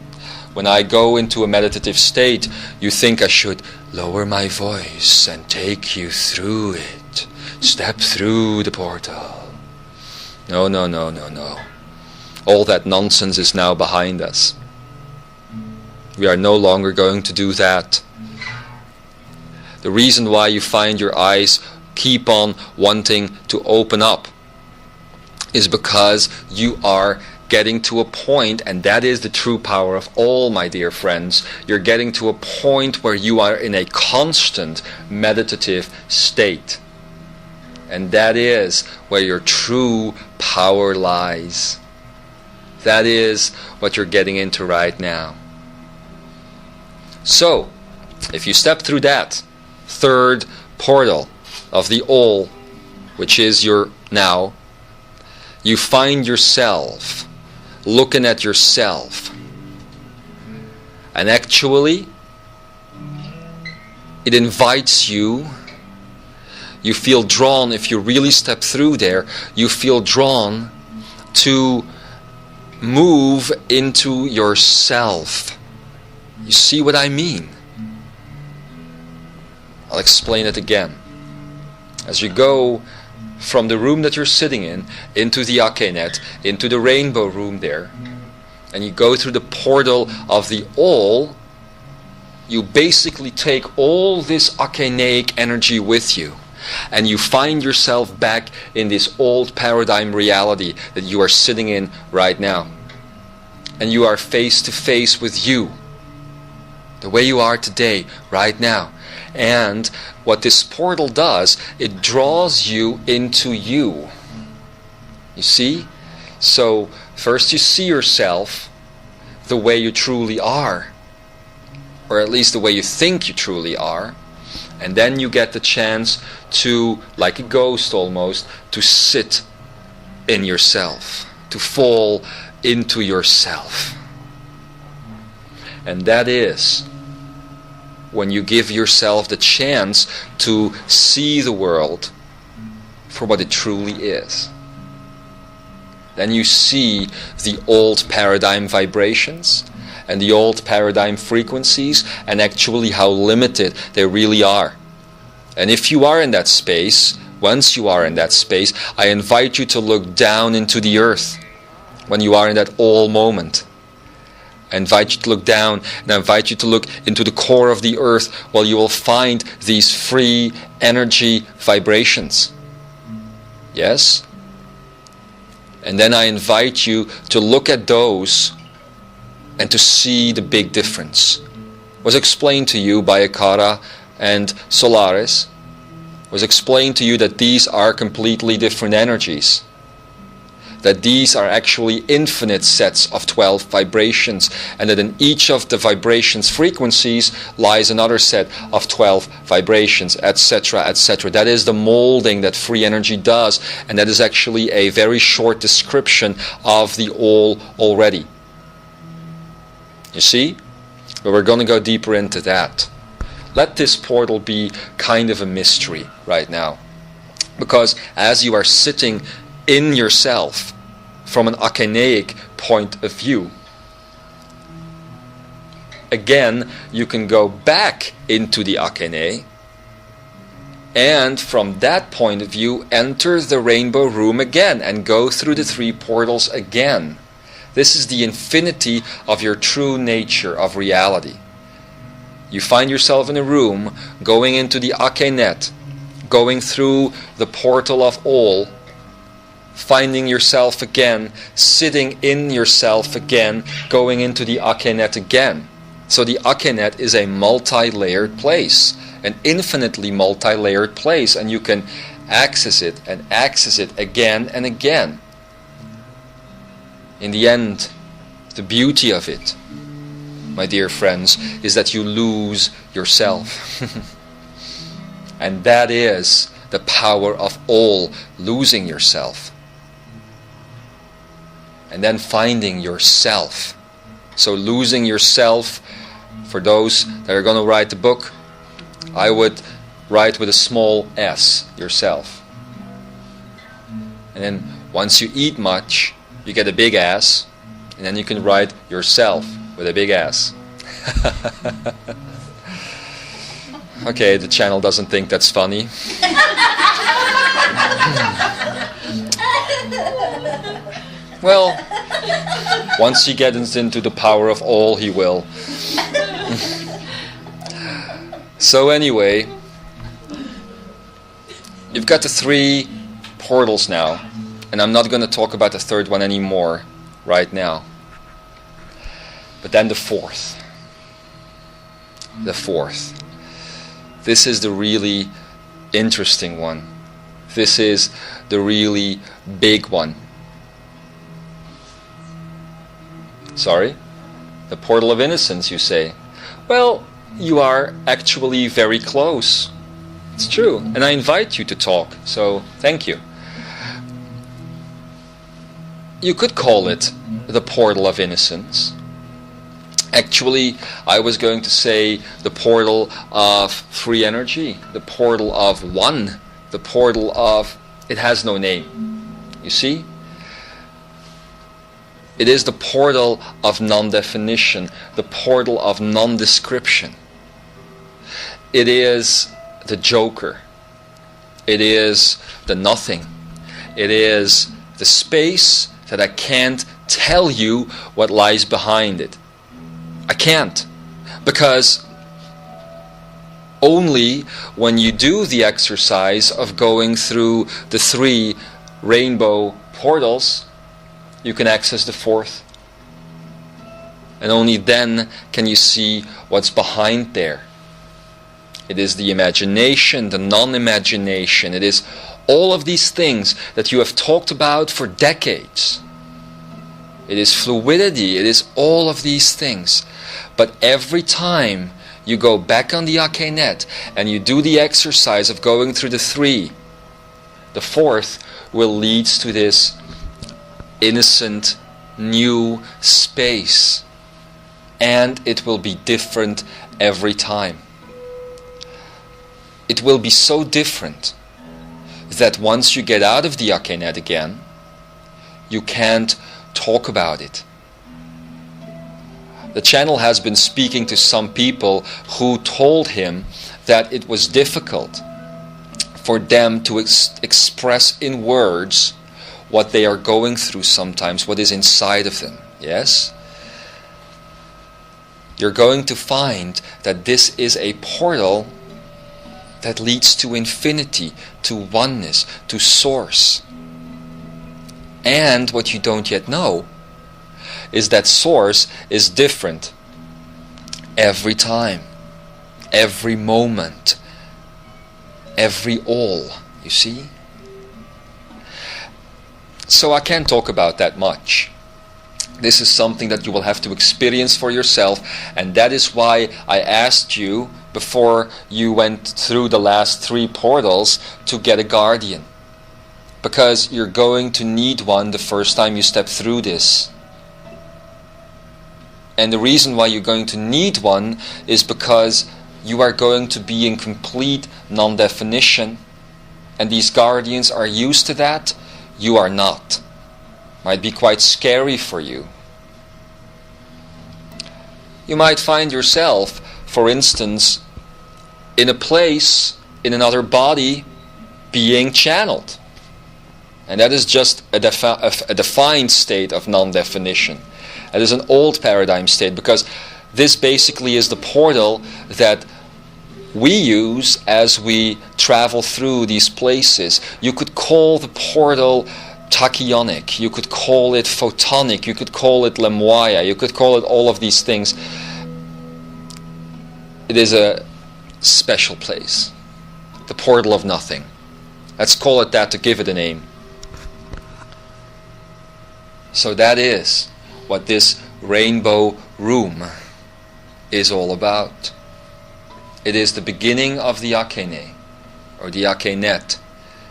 When I go into a meditative state, you think I should lower my voice and take you through it. Step through the portal. No, no, no, no, no. All that nonsense is now behind us. We are no longer going to do that. The reason why you find your eyes keep on wanting to open up is because you are getting to a point, and that is the true power of all, my dear friends. You're getting to a point where you are in a constant meditative state. And that is where your true power lies. That is what you're getting into right now. So, if you step through that third portal of the all, which is your now, you find yourself looking at yourself. And actually, it invites you. You feel drawn, if you really step through there, you feel drawn to move into yourself. You see what I mean? I'll explain it again. As you go from the room that you're sitting in, into the Akenet, into the rainbow room there, and you go through the portal of the all, you basically take all this Akeneic energy with you. And you find yourself back in this old paradigm reality that you are sitting in right now. And you are face to face with you, the way you are today, right now. And what this portal does, it draws you into you. You see? So first you see yourself the way you truly are, or at least the way you think you truly are. And then you get the chance to, like a ghost almost, to sit in yourself, to fall into yourself. And that is when you give yourself the chance to see the world for what it truly is. Then you see the old paradigm vibrations and the old paradigm frequencies, and actually how limited they really are. And if you are in that space, once you are in that space, I invite you to look down into the earth when you are in that all moment. I invite you to look down, and I invite you to look into the core of the earth, where you will find these free energy vibrations. Yes? And then I invite you to look at those and to see the big difference. Was explained to you by Akara and Solaris. Was explained to you that these are completely different energies. That these are actually infinite sets of 12 vibrations, and that in each of the vibrations frequencies lies another set of 12 vibrations, etc., etc. That is the molding that free energy does, and that is actually a very short description of the all already. You see? But we're going to go deeper into that. Let this portal be kind of a mystery right now. Because as you are sitting in yourself from an Akeneic point of view, again, you can go back into the Akene, and from that point of view, enter the rainbow room again and go through the 3 portals again. This is the infinity of your true nature of reality. You find yourself in a room, going into the Akenet, going through the portal of all, finding yourself again, sitting in yourself again, going into the Akenet again. So the Akenet is a multi-layered place, an infinitely multi-layered place, and you can access it and access it again and again. In the end, the beauty of it, my dear friends, is that you lose yourself. And that is the power of all, losing yourself. And then finding yourself. So losing yourself, for those that are going to write the book, I would write with a small s, yourself. And then once you eat much, you get a big ass, and then you can write yourself with a big ass. Okay, the channel doesn't think that's funny. Well, once he gets into the power of all, he will. So anyway, you've got the 3 portals now, and I'm not going to talk about the 3rd one anymore right now. But then the 4th. The 4th. This is the really interesting one. This is the really big one. Sorry? The portal of innocence, you say. Well, you are actually very close. It's true. And I invite you to talk, so thank you. You could call it the portal of innocence. Actually, I was going to say the portal of free energy, the portal of one, the portal of... It has no name. You see? It is the portal of non-definition, the portal of non-description. It is the joker. It is the nothing. It is the space that I can't tell you what lies behind it. I can't. Because only when you do the exercise of going through the 3 rainbow portals, you can access the 4th. And only then can you see what's behind there. It is the imagination, the non-imagination. It is all of these things that you have talked about for decades. It is fluidity. It is all of these things. But every time you go back on the Akenet and you do the exercise of going through the 3, the 4th will lead to this innocent, new space. And it will be different every time. It will be so different that once you get out of the Akenet again, you can't talk about it. The channel has been speaking to some people who told him that it was difficult for them to express in words what they are going through sometimes, what is inside of them. Yes? You're going to find that this is a portal that leads to infinity, to oneness, to source. And what you don't yet know is that source is different every time, every moment, every all, you see? So I can't talk about that much. This is something that you will have to experience for yourself, and that is why I asked you before you went through the last 3 portals to get a guardian. Because you're going to need one the first time you step through this. And the reason why you're going to need one is because you are going to be in complete non-definition, and these guardians are used to that. You are not. Might be quite scary for you. You might find yourself, for instance, in a place, in another body, being channeled. And that is just a defined state of non-definition. It is an old paradigm state, because this basically is the portal that we use as we travel through these places. You could call the portal tachyonic, you could call it photonic, you could call it lemoia, you could call it all of these things. It is a special place, the portal of nothing. Let's call it that to give it a name. So that is what this rainbow room is all about. It is the beginning of the Akene, or the Akenet.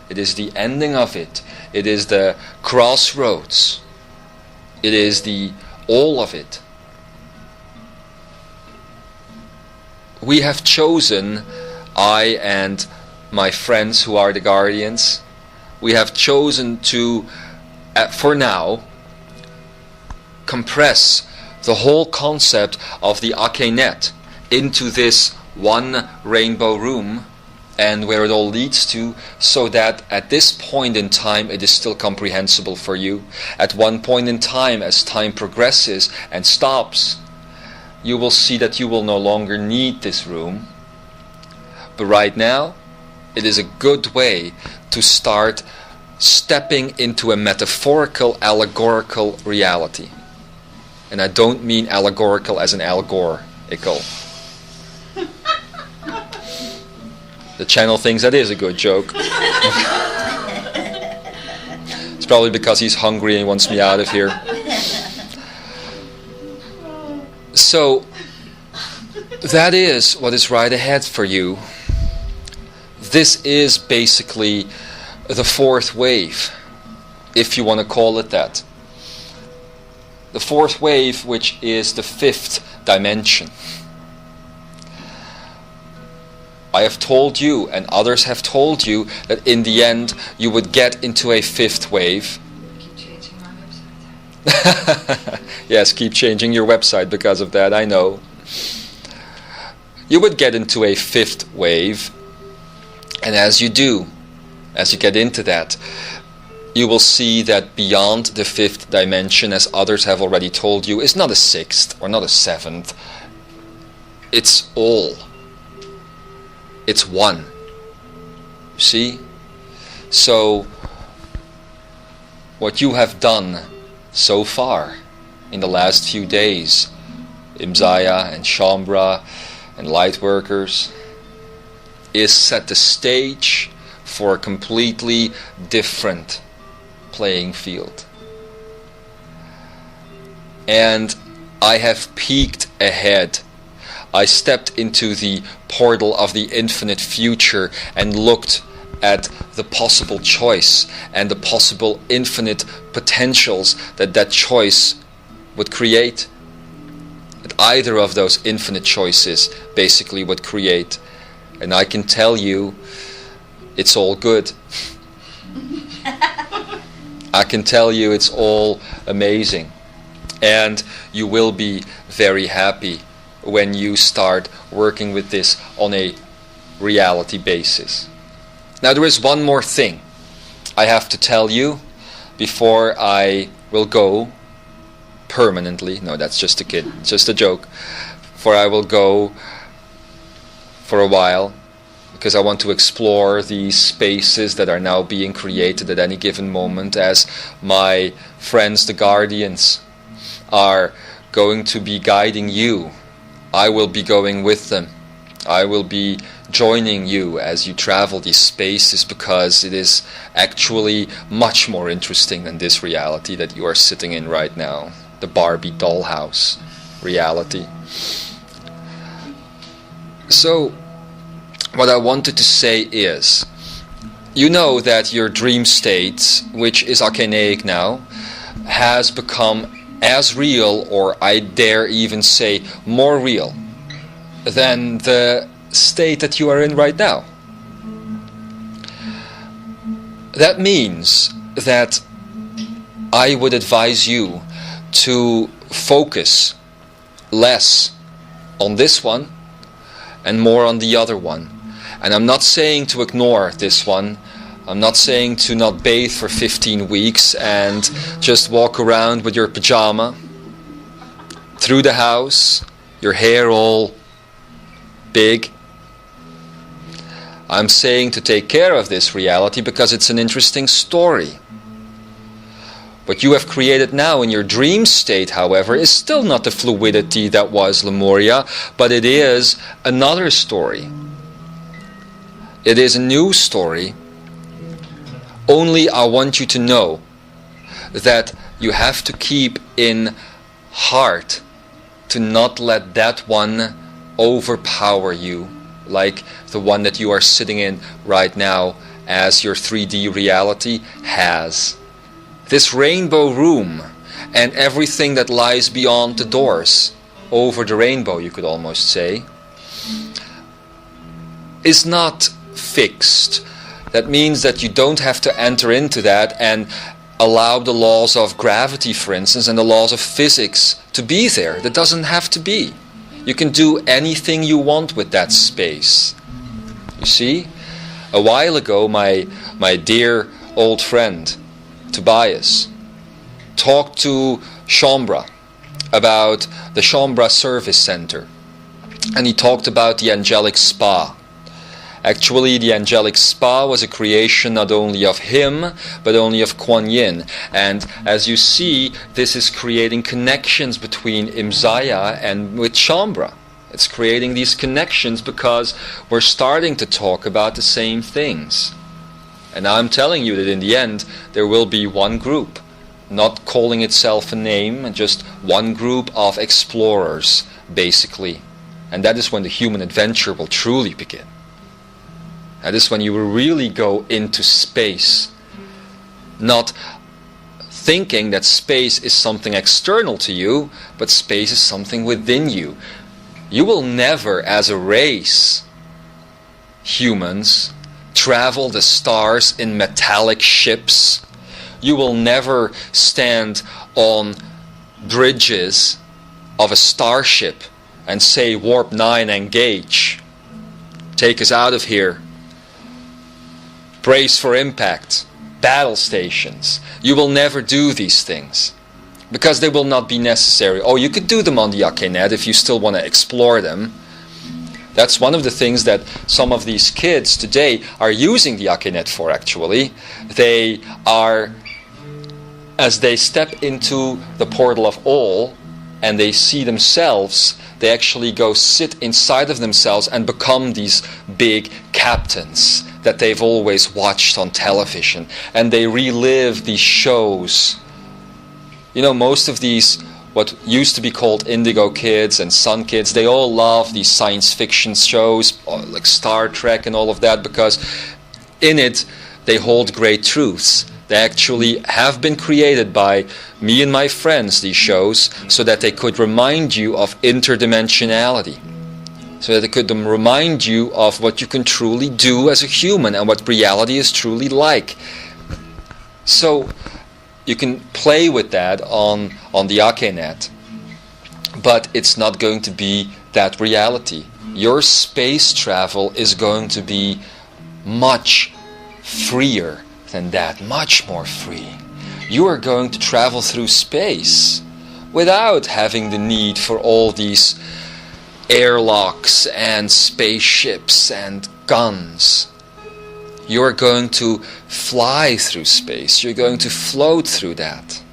It is the ending of it. It is the crossroads. It is the all of it. We have chosen, I and my friends who are the guardians, we have chosen to, for now, compress the whole concept of the Akenet into this one rainbow room, and where it all leads to, so that at this point in time it is still comprehensible for you. At one point in time, as time progresses and stops, you will see that you will no longer need this room. But right now, it is a good way to start stepping into a metaphorical, allegorical reality. And I don't mean allegorical as an allegorical. The channel thinks that is a good joke. It's probably because he's hungry and he wants me out of here. So, that is what is right ahead for you. This is basically the fourth wave, if you want to call it that. The fourth wave, which is the fifth dimension. I have told you, and others have told you, that in the end you would get into a fifth wave. Keep changing my website. Yes, keep changing your website because of that, I know. You would get into a fifth wave, and as you do, as you get into that, you will see that beyond the fifth dimension, as others have already told you, is not a sixth or not a seventh. It's all. It's one. You see? So, what you have done so far in the last few days, Imzaia and Shambra and light workers, is set the stage for a completely different playing field. And I have peeked ahead. I stepped into the portal of the infinite future and looked at the possible choice and the possible infinite potentials that that choice would create. That either of those infinite choices basically would create. And I can tell you, it's all good. I can tell you it's all amazing. And you will be very happy when you start working with this on a reality basis. Now there is one more thing I have to tell you before I will go permanently. No, that's just a kid, just a joke. For I will go for a while, because I want to explore these spaces that are now being created at any given moment, as my friends the Guardians are going to be guiding you. I will be going with them. I will be joining you as you travel these spaces, because it is actually much more interesting than this reality that you are sitting in right now, the Barbie dollhouse reality. So, what I wanted to say is, you know that your dream state, which is Akeneic now, has become as real, or I dare even say more real, than the state that you are in right now. That means that I would advise you to focus less on this one and more on the other one. And I'm not saying to ignore this one. I'm not saying to not bathe for 15 weeks and just walk around with your pajama through the house, your hair all big. I'm saying to take care of this reality because it's an interesting story. What you have created now in your dream state, however, is still not the fluidity that was Lemuria, but it is another story. It is a new story. Only I want you to know that you have to keep in heart to not let that one overpower you, like the one that you are sitting in right now as your 3D reality has. This rainbow room and everything that lies beyond the doors, over the rainbow you could almost say, is not fixed. That means that you don't have to enter into that and allow the laws of gravity, for instance, and the laws of physics to be there. That doesn't have to be. You can do anything you want with that space. You see? A while ago, my dear old friend, Tobias, talked to Shaumbra about the Shaumbra Service Center. And he talked about the angelic spa. Actually, the angelic spa was a creation not only of him, but only of Kuan Yin. And as you see, this is creating connections between Imzaia and with Shaumbra. It's creating these connections because we're starting to talk about the same things. And I'm telling you that in the end, there will be one group, not calling itself a name, just one group of explorers, basically. And that is when the human adventure will truly begin. That is when you will really go into space, not thinking that space is something external to you, but space is something within you. You will never, as a race, humans, travel the stars in metallic ships. You will never stand on bridges of a starship and say, warp 9, engage. Take us out of here. Brace for impact. Battle stations. You will never do these things because they will not be necessary. Oh, you could do them on the Akenet if you still want to explore them. That's one of the things that some of these kids today are using the Akenet for, actually. They are, as they step into the portal of all and they see themselves, they actually go sit inside of themselves and become these big captains that they've always watched on television. And they relive these shows. You know, most of these, what used to be called Indigo Kids and Sun Kids, they all love these science fiction shows, like Star Trek and all of that, because in it they hold great truths. They actually have been created by me and my friends, these shows, so that they could remind you of interdimensionality. So that they could remind you of what you can truly do as a human and what reality is truly like. So you can play with that on the Akenet, but it's not going to be that reality. Your space travel is going to be much freer than that, much more free. You are going to travel through space without having the need for all these airlocks and spaceships and guns. You're going to fly through space. You're going to float through that.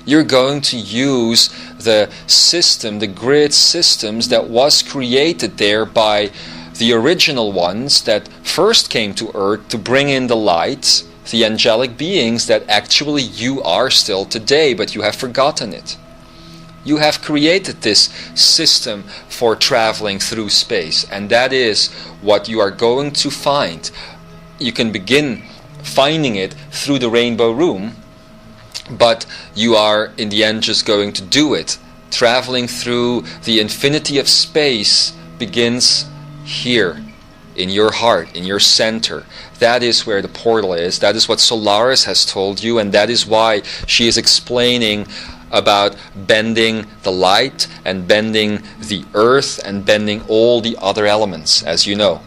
You're going to use the system, the grid systems that was created there by the original ones that first came to Earth to bring in the light, the angelic beings that actually you are still today, but you have forgotten it. You have created this system for traveling through space, and that is what you are going to find. You can begin finding it through the rainbow room, but you are in the end just going to do it. Traveling through the infinity of space begins here, in your heart, in your center. That is where the portal is. That is what Solaris has told you, and that is why she is explaining about bending the light and bending the earth and bending all the other elements, as you know.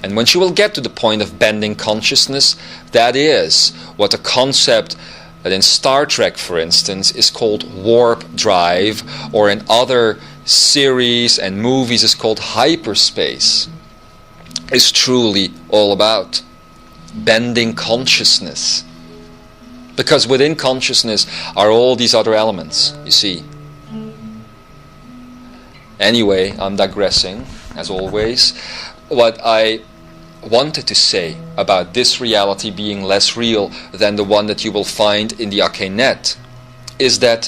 And when she will get to the point of bending consciousness, that is what a concept that in Star Trek, for instance, is called warp drive, or in other series and movies is called hyperspace, is truly all about. Bending consciousness. Because within consciousness are all these other elements, you see. Anyway, I'm digressing, as always. What I wanted to say about this reality being less real than the one that you will find in the Akenet is that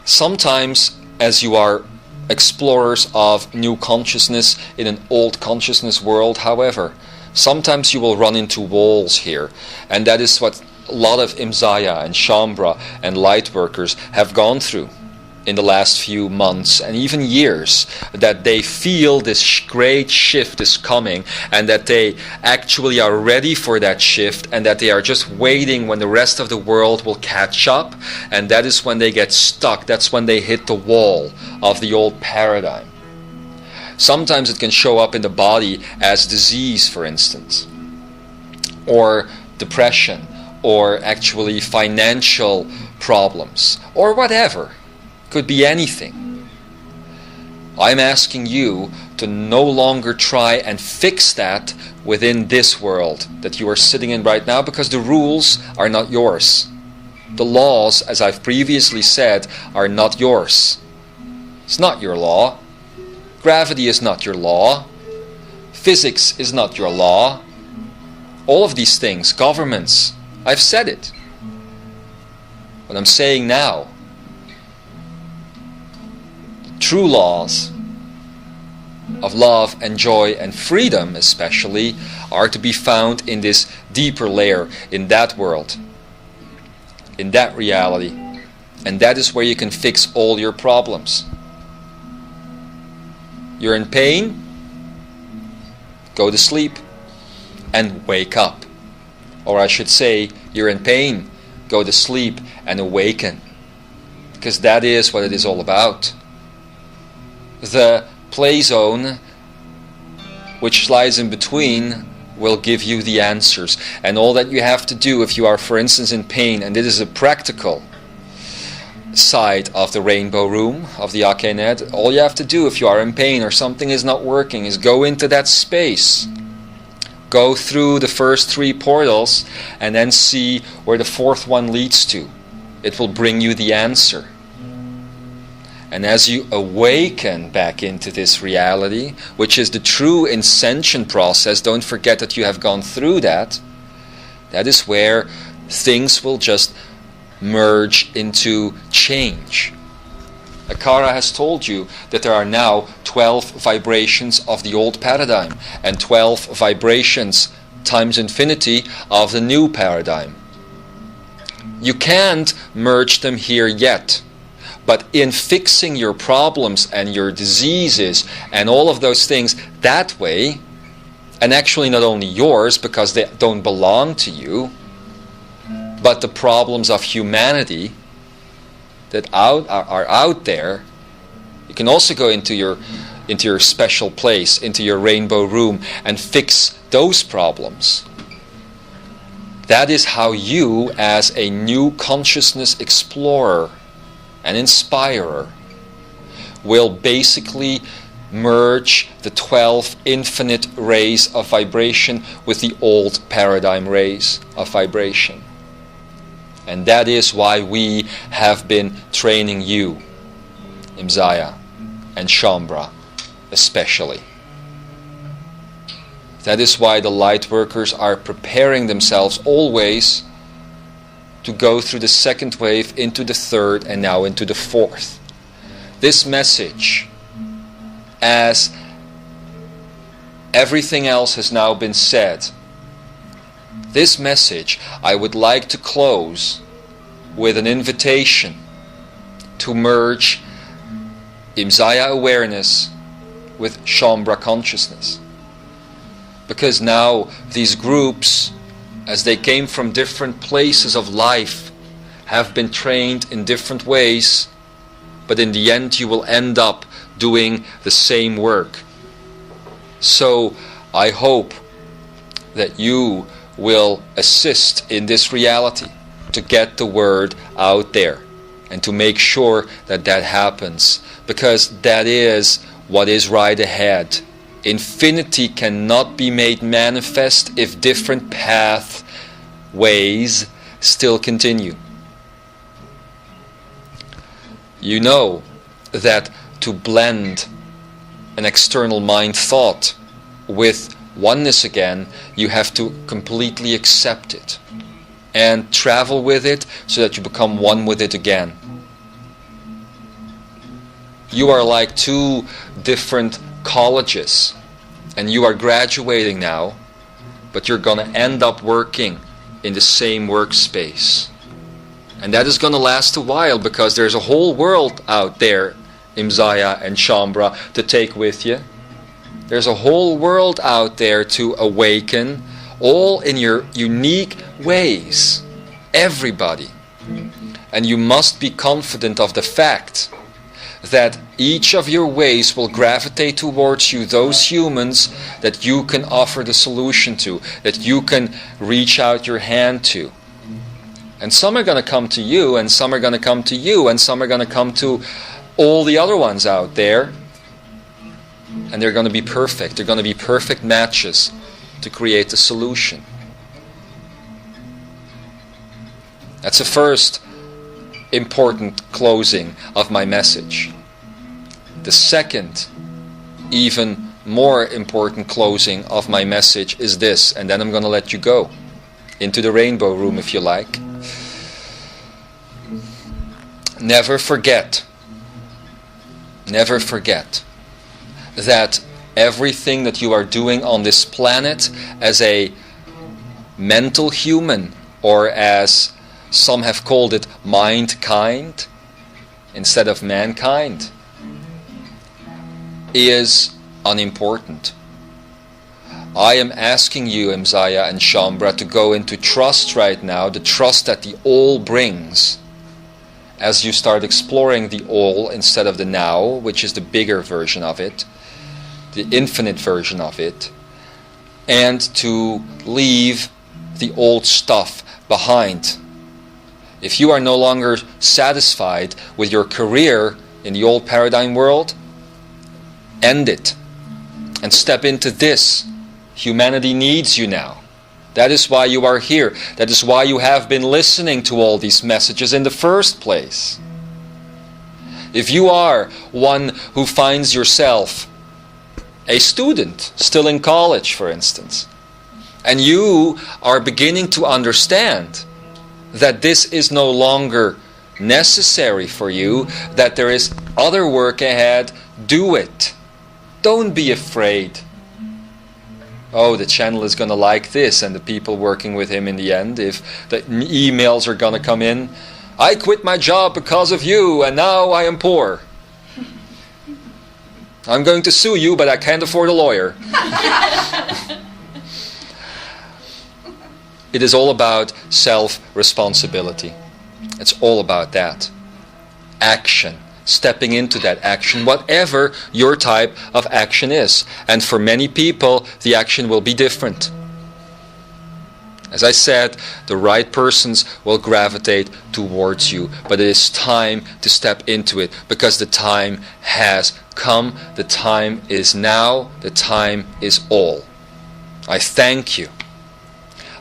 sometimes, as you are explorers of new consciousness in an old consciousness world, however, sometimes you will run into walls here, and that is what a lot of Imzaia and Shambra and light workers have gone through in the last few months and even years, that they feel this great shift is coming and that they actually are ready for that shift and that they are just waiting when the rest of the world will catch up, and that is when they get stuck. That's when they hit the wall of the old paradigm. Sometimes it can show up in the body as disease, for instance, or depression, or actually financial problems, or whatever. Could be anything. I'm asking you to no longer try and fix that within this world that you are sitting in right now, because the rules are not yours. The laws, as I've previously said, are not yours. It's not your law. Gravity is not your law. Physics is not your law. All of these things, governments, I've said it. What I'm saying now, true laws of love and joy and freedom especially are to be found in this deeper layer, in that world, in that reality. And that is where you can fix all your problems. You're in pain? Go to sleep and wake up. Or I should say, you're in pain, go to sleep and awaken. Because that is what it is all about. The play zone, which lies in between, will give you the answers. And all that you have to do, if you are, for instance, in pain, and this is a practical side of the rainbow room of the Akenet, all you have to do if you are in pain or something is not working is go into that space. Go through the first 3 portals and then see where the 4th one leads to. It will bring you the answer. And as you awaken back into this reality, which is the true ascension process, don't forget that you have gone through that. That is where things will just merge into change. Akara has told you that there are now 12 vibrations of the old paradigm and 12 vibrations times infinity of the new paradigm. You can't merge them here yet. But in fixing your problems and your diseases and all of those things that way, and actually not only yours because they don't belong to you, but the problems of humanity that are out there, you can also go into your special place, into your rainbow room, and fix those problems. That is how you, as a new consciousness explorer and inspirer, will basically merge the 12 infinite rays of vibration with the old paradigm rays of vibration. And that is why we have been training you, Imzaia and Shambra especially. That is why the light workers are preparing themselves always to go through the 2nd wave into the 3rd and now into the 4th. This message, as everything else has now been said, this message I would like to close with an invitation to merge Imzaia awareness with Shambra consciousness. Because now these groups, as they came from different places of life, have been trained in different ways, but in the end you will end up doing the same work. So I hope that you will assist in this reality to get the word out there and to make sure that that happens, because that is what is right ahead. Infinity cannot be made manifest if different pathways still continue. You know that to blend an external mind thought with oneness again, you have to completely accept it and travel with it so that you become one with it again. You are like two different colleges, and you are graduating now, but you're going to end up working in the same workspace. And that is going to last a while, because there's a whole world out there, Imzaia and Shambra, to take with you. There's a whole world out there to awaken, all in your unique ways. Everybody. And you must be confident of the fact that each of your ways will gravitate towards you those humans that you can offer the solution to, that you can reach out your hand to. And some are going to come to you, and some are going to come to you, and some are going to come to all the other ones out there. And they're going to be perfect. They're going to be perfect matches to create the solution. That's the first important closing of my message. The second, even more important closing of my message is this, and then I'm going to let you go into the rainbow room if you like. Never forget that everything that you are doing on this planet as a mental human, or as some have called it, mind-kind instead of mankind, is unimportant. I am asking you, Imzaia and Shambra, to go into trust right now, the trust that the all brings, as you start exploring the all instead of the now, which is the bigger version of it, the infinite version of it, and to leave the old stuff behind. If you are no longer satisfied with your career in the old paradigm world, end it and step into this. Humanity needs you now. That is why you are here. That is why you have been listening to all these messages in the first place. If you are one who finds yourself a student, still in college, for instance, and you are beginning to understand that this is no longer necessary for you, that there is other work ahead, do it. Don't be afraid. Oh, the channel is going to like this, and the people working with him in the end, if the emails are going to come in, I quit my job because of you, and now I am poor. I'm going to sue you, but I can't afford a lawyer. It is all about self-responsibility. It's all about that. Action. Stepping into that action, whatever your type of action is. And for many people, the action will be different. As I said, the right persons will gravitate towards you, but it is time to step into it, because the time has come. The time is now. The time is all. I thank you.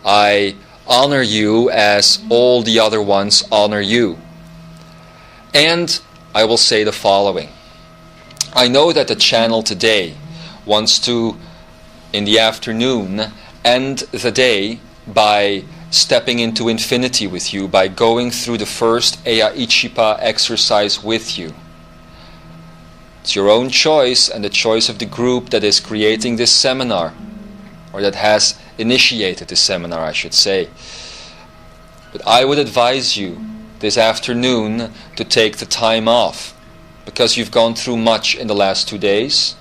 I honor you as all the other ones honor you. And I will say the following. I know that the channel today wants to, in the afternoon, end the day by stepping into infinity with you, by going through the first Eya Ichipa exercise with you. It's your own choice and the choice of the group that is creating this seminar, or that has initiated this seminar, I should say. But I would advise you this afternoon to take the time off, because you've gone through much in the last 2 days.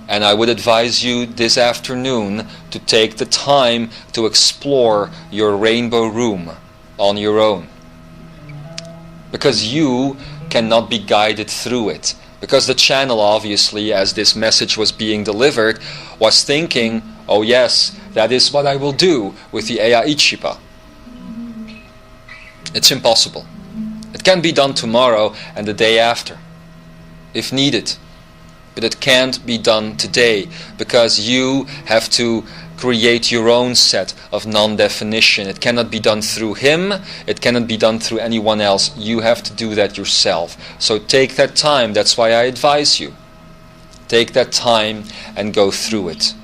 And I would advise you this afternoon to take the time to explore your rainbow room on your own. because you cannot be guided through it. Because the channel, obviously, as this message was being delivered, was thinking, oh yes, that is what I will do with the Ea Ichiba. It's impossible. It can be done tomorrow and the day after, if needed. But it can't be done today, because you have to create your own set of non-definition. It cannot be done through him, it cannot be done through anyone else. You have to do that yourself. So take that time, that's why I advise you. Take that time and go through it.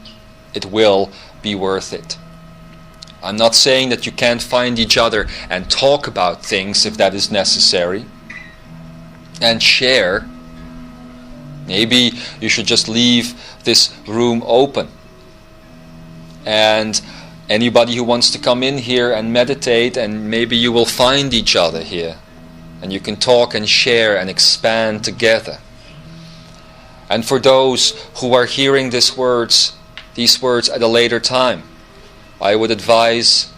It will be worth it. I'm not saying that you can't find each other and talk about things if that is necessary, and share. Maybe you should just leave this room open, and anybody who wants to come in here and meditate, and maybe you will find each other here, and you can talk and share and expand together. And for those who are hearing these words at a later time, I would advise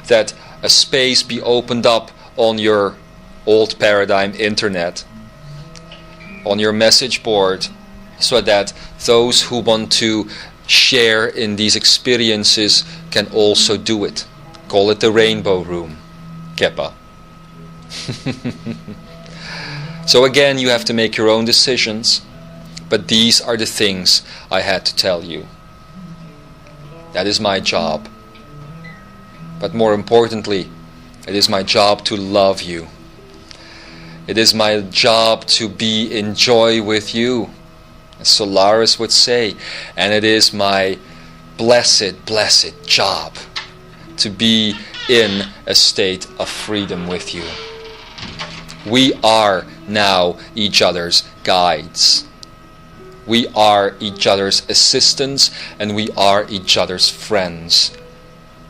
that a space be opened up on your old paradigm internet, on your message board, so that those who want to share in these experiences can also do it. Call it the Rainbow Room, Keppa. So again, you have to make your own decisions, but these are the things I had to tell you. That is my job. But more importantly, it is my job to love you. It is my job to be in joy with you, as Solaris would say. And it is my blessed, blessed job to be in a state of freedom with you. We are now each other's guides. We are each other's assistants, and we are each other's friends.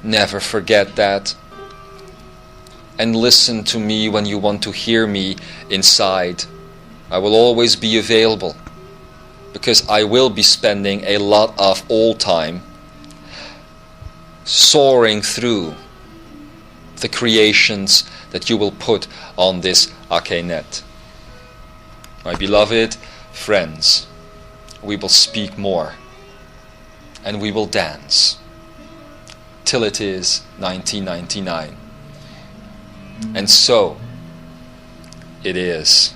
Never forget that. And listen to me when you want to hear me inside. I will always be available, because I will be spending a lot of all time soaring through the creations that you will put on this Ake-net. My beloved friends, we will speak more, and we will dance till it is 1999. And so it is.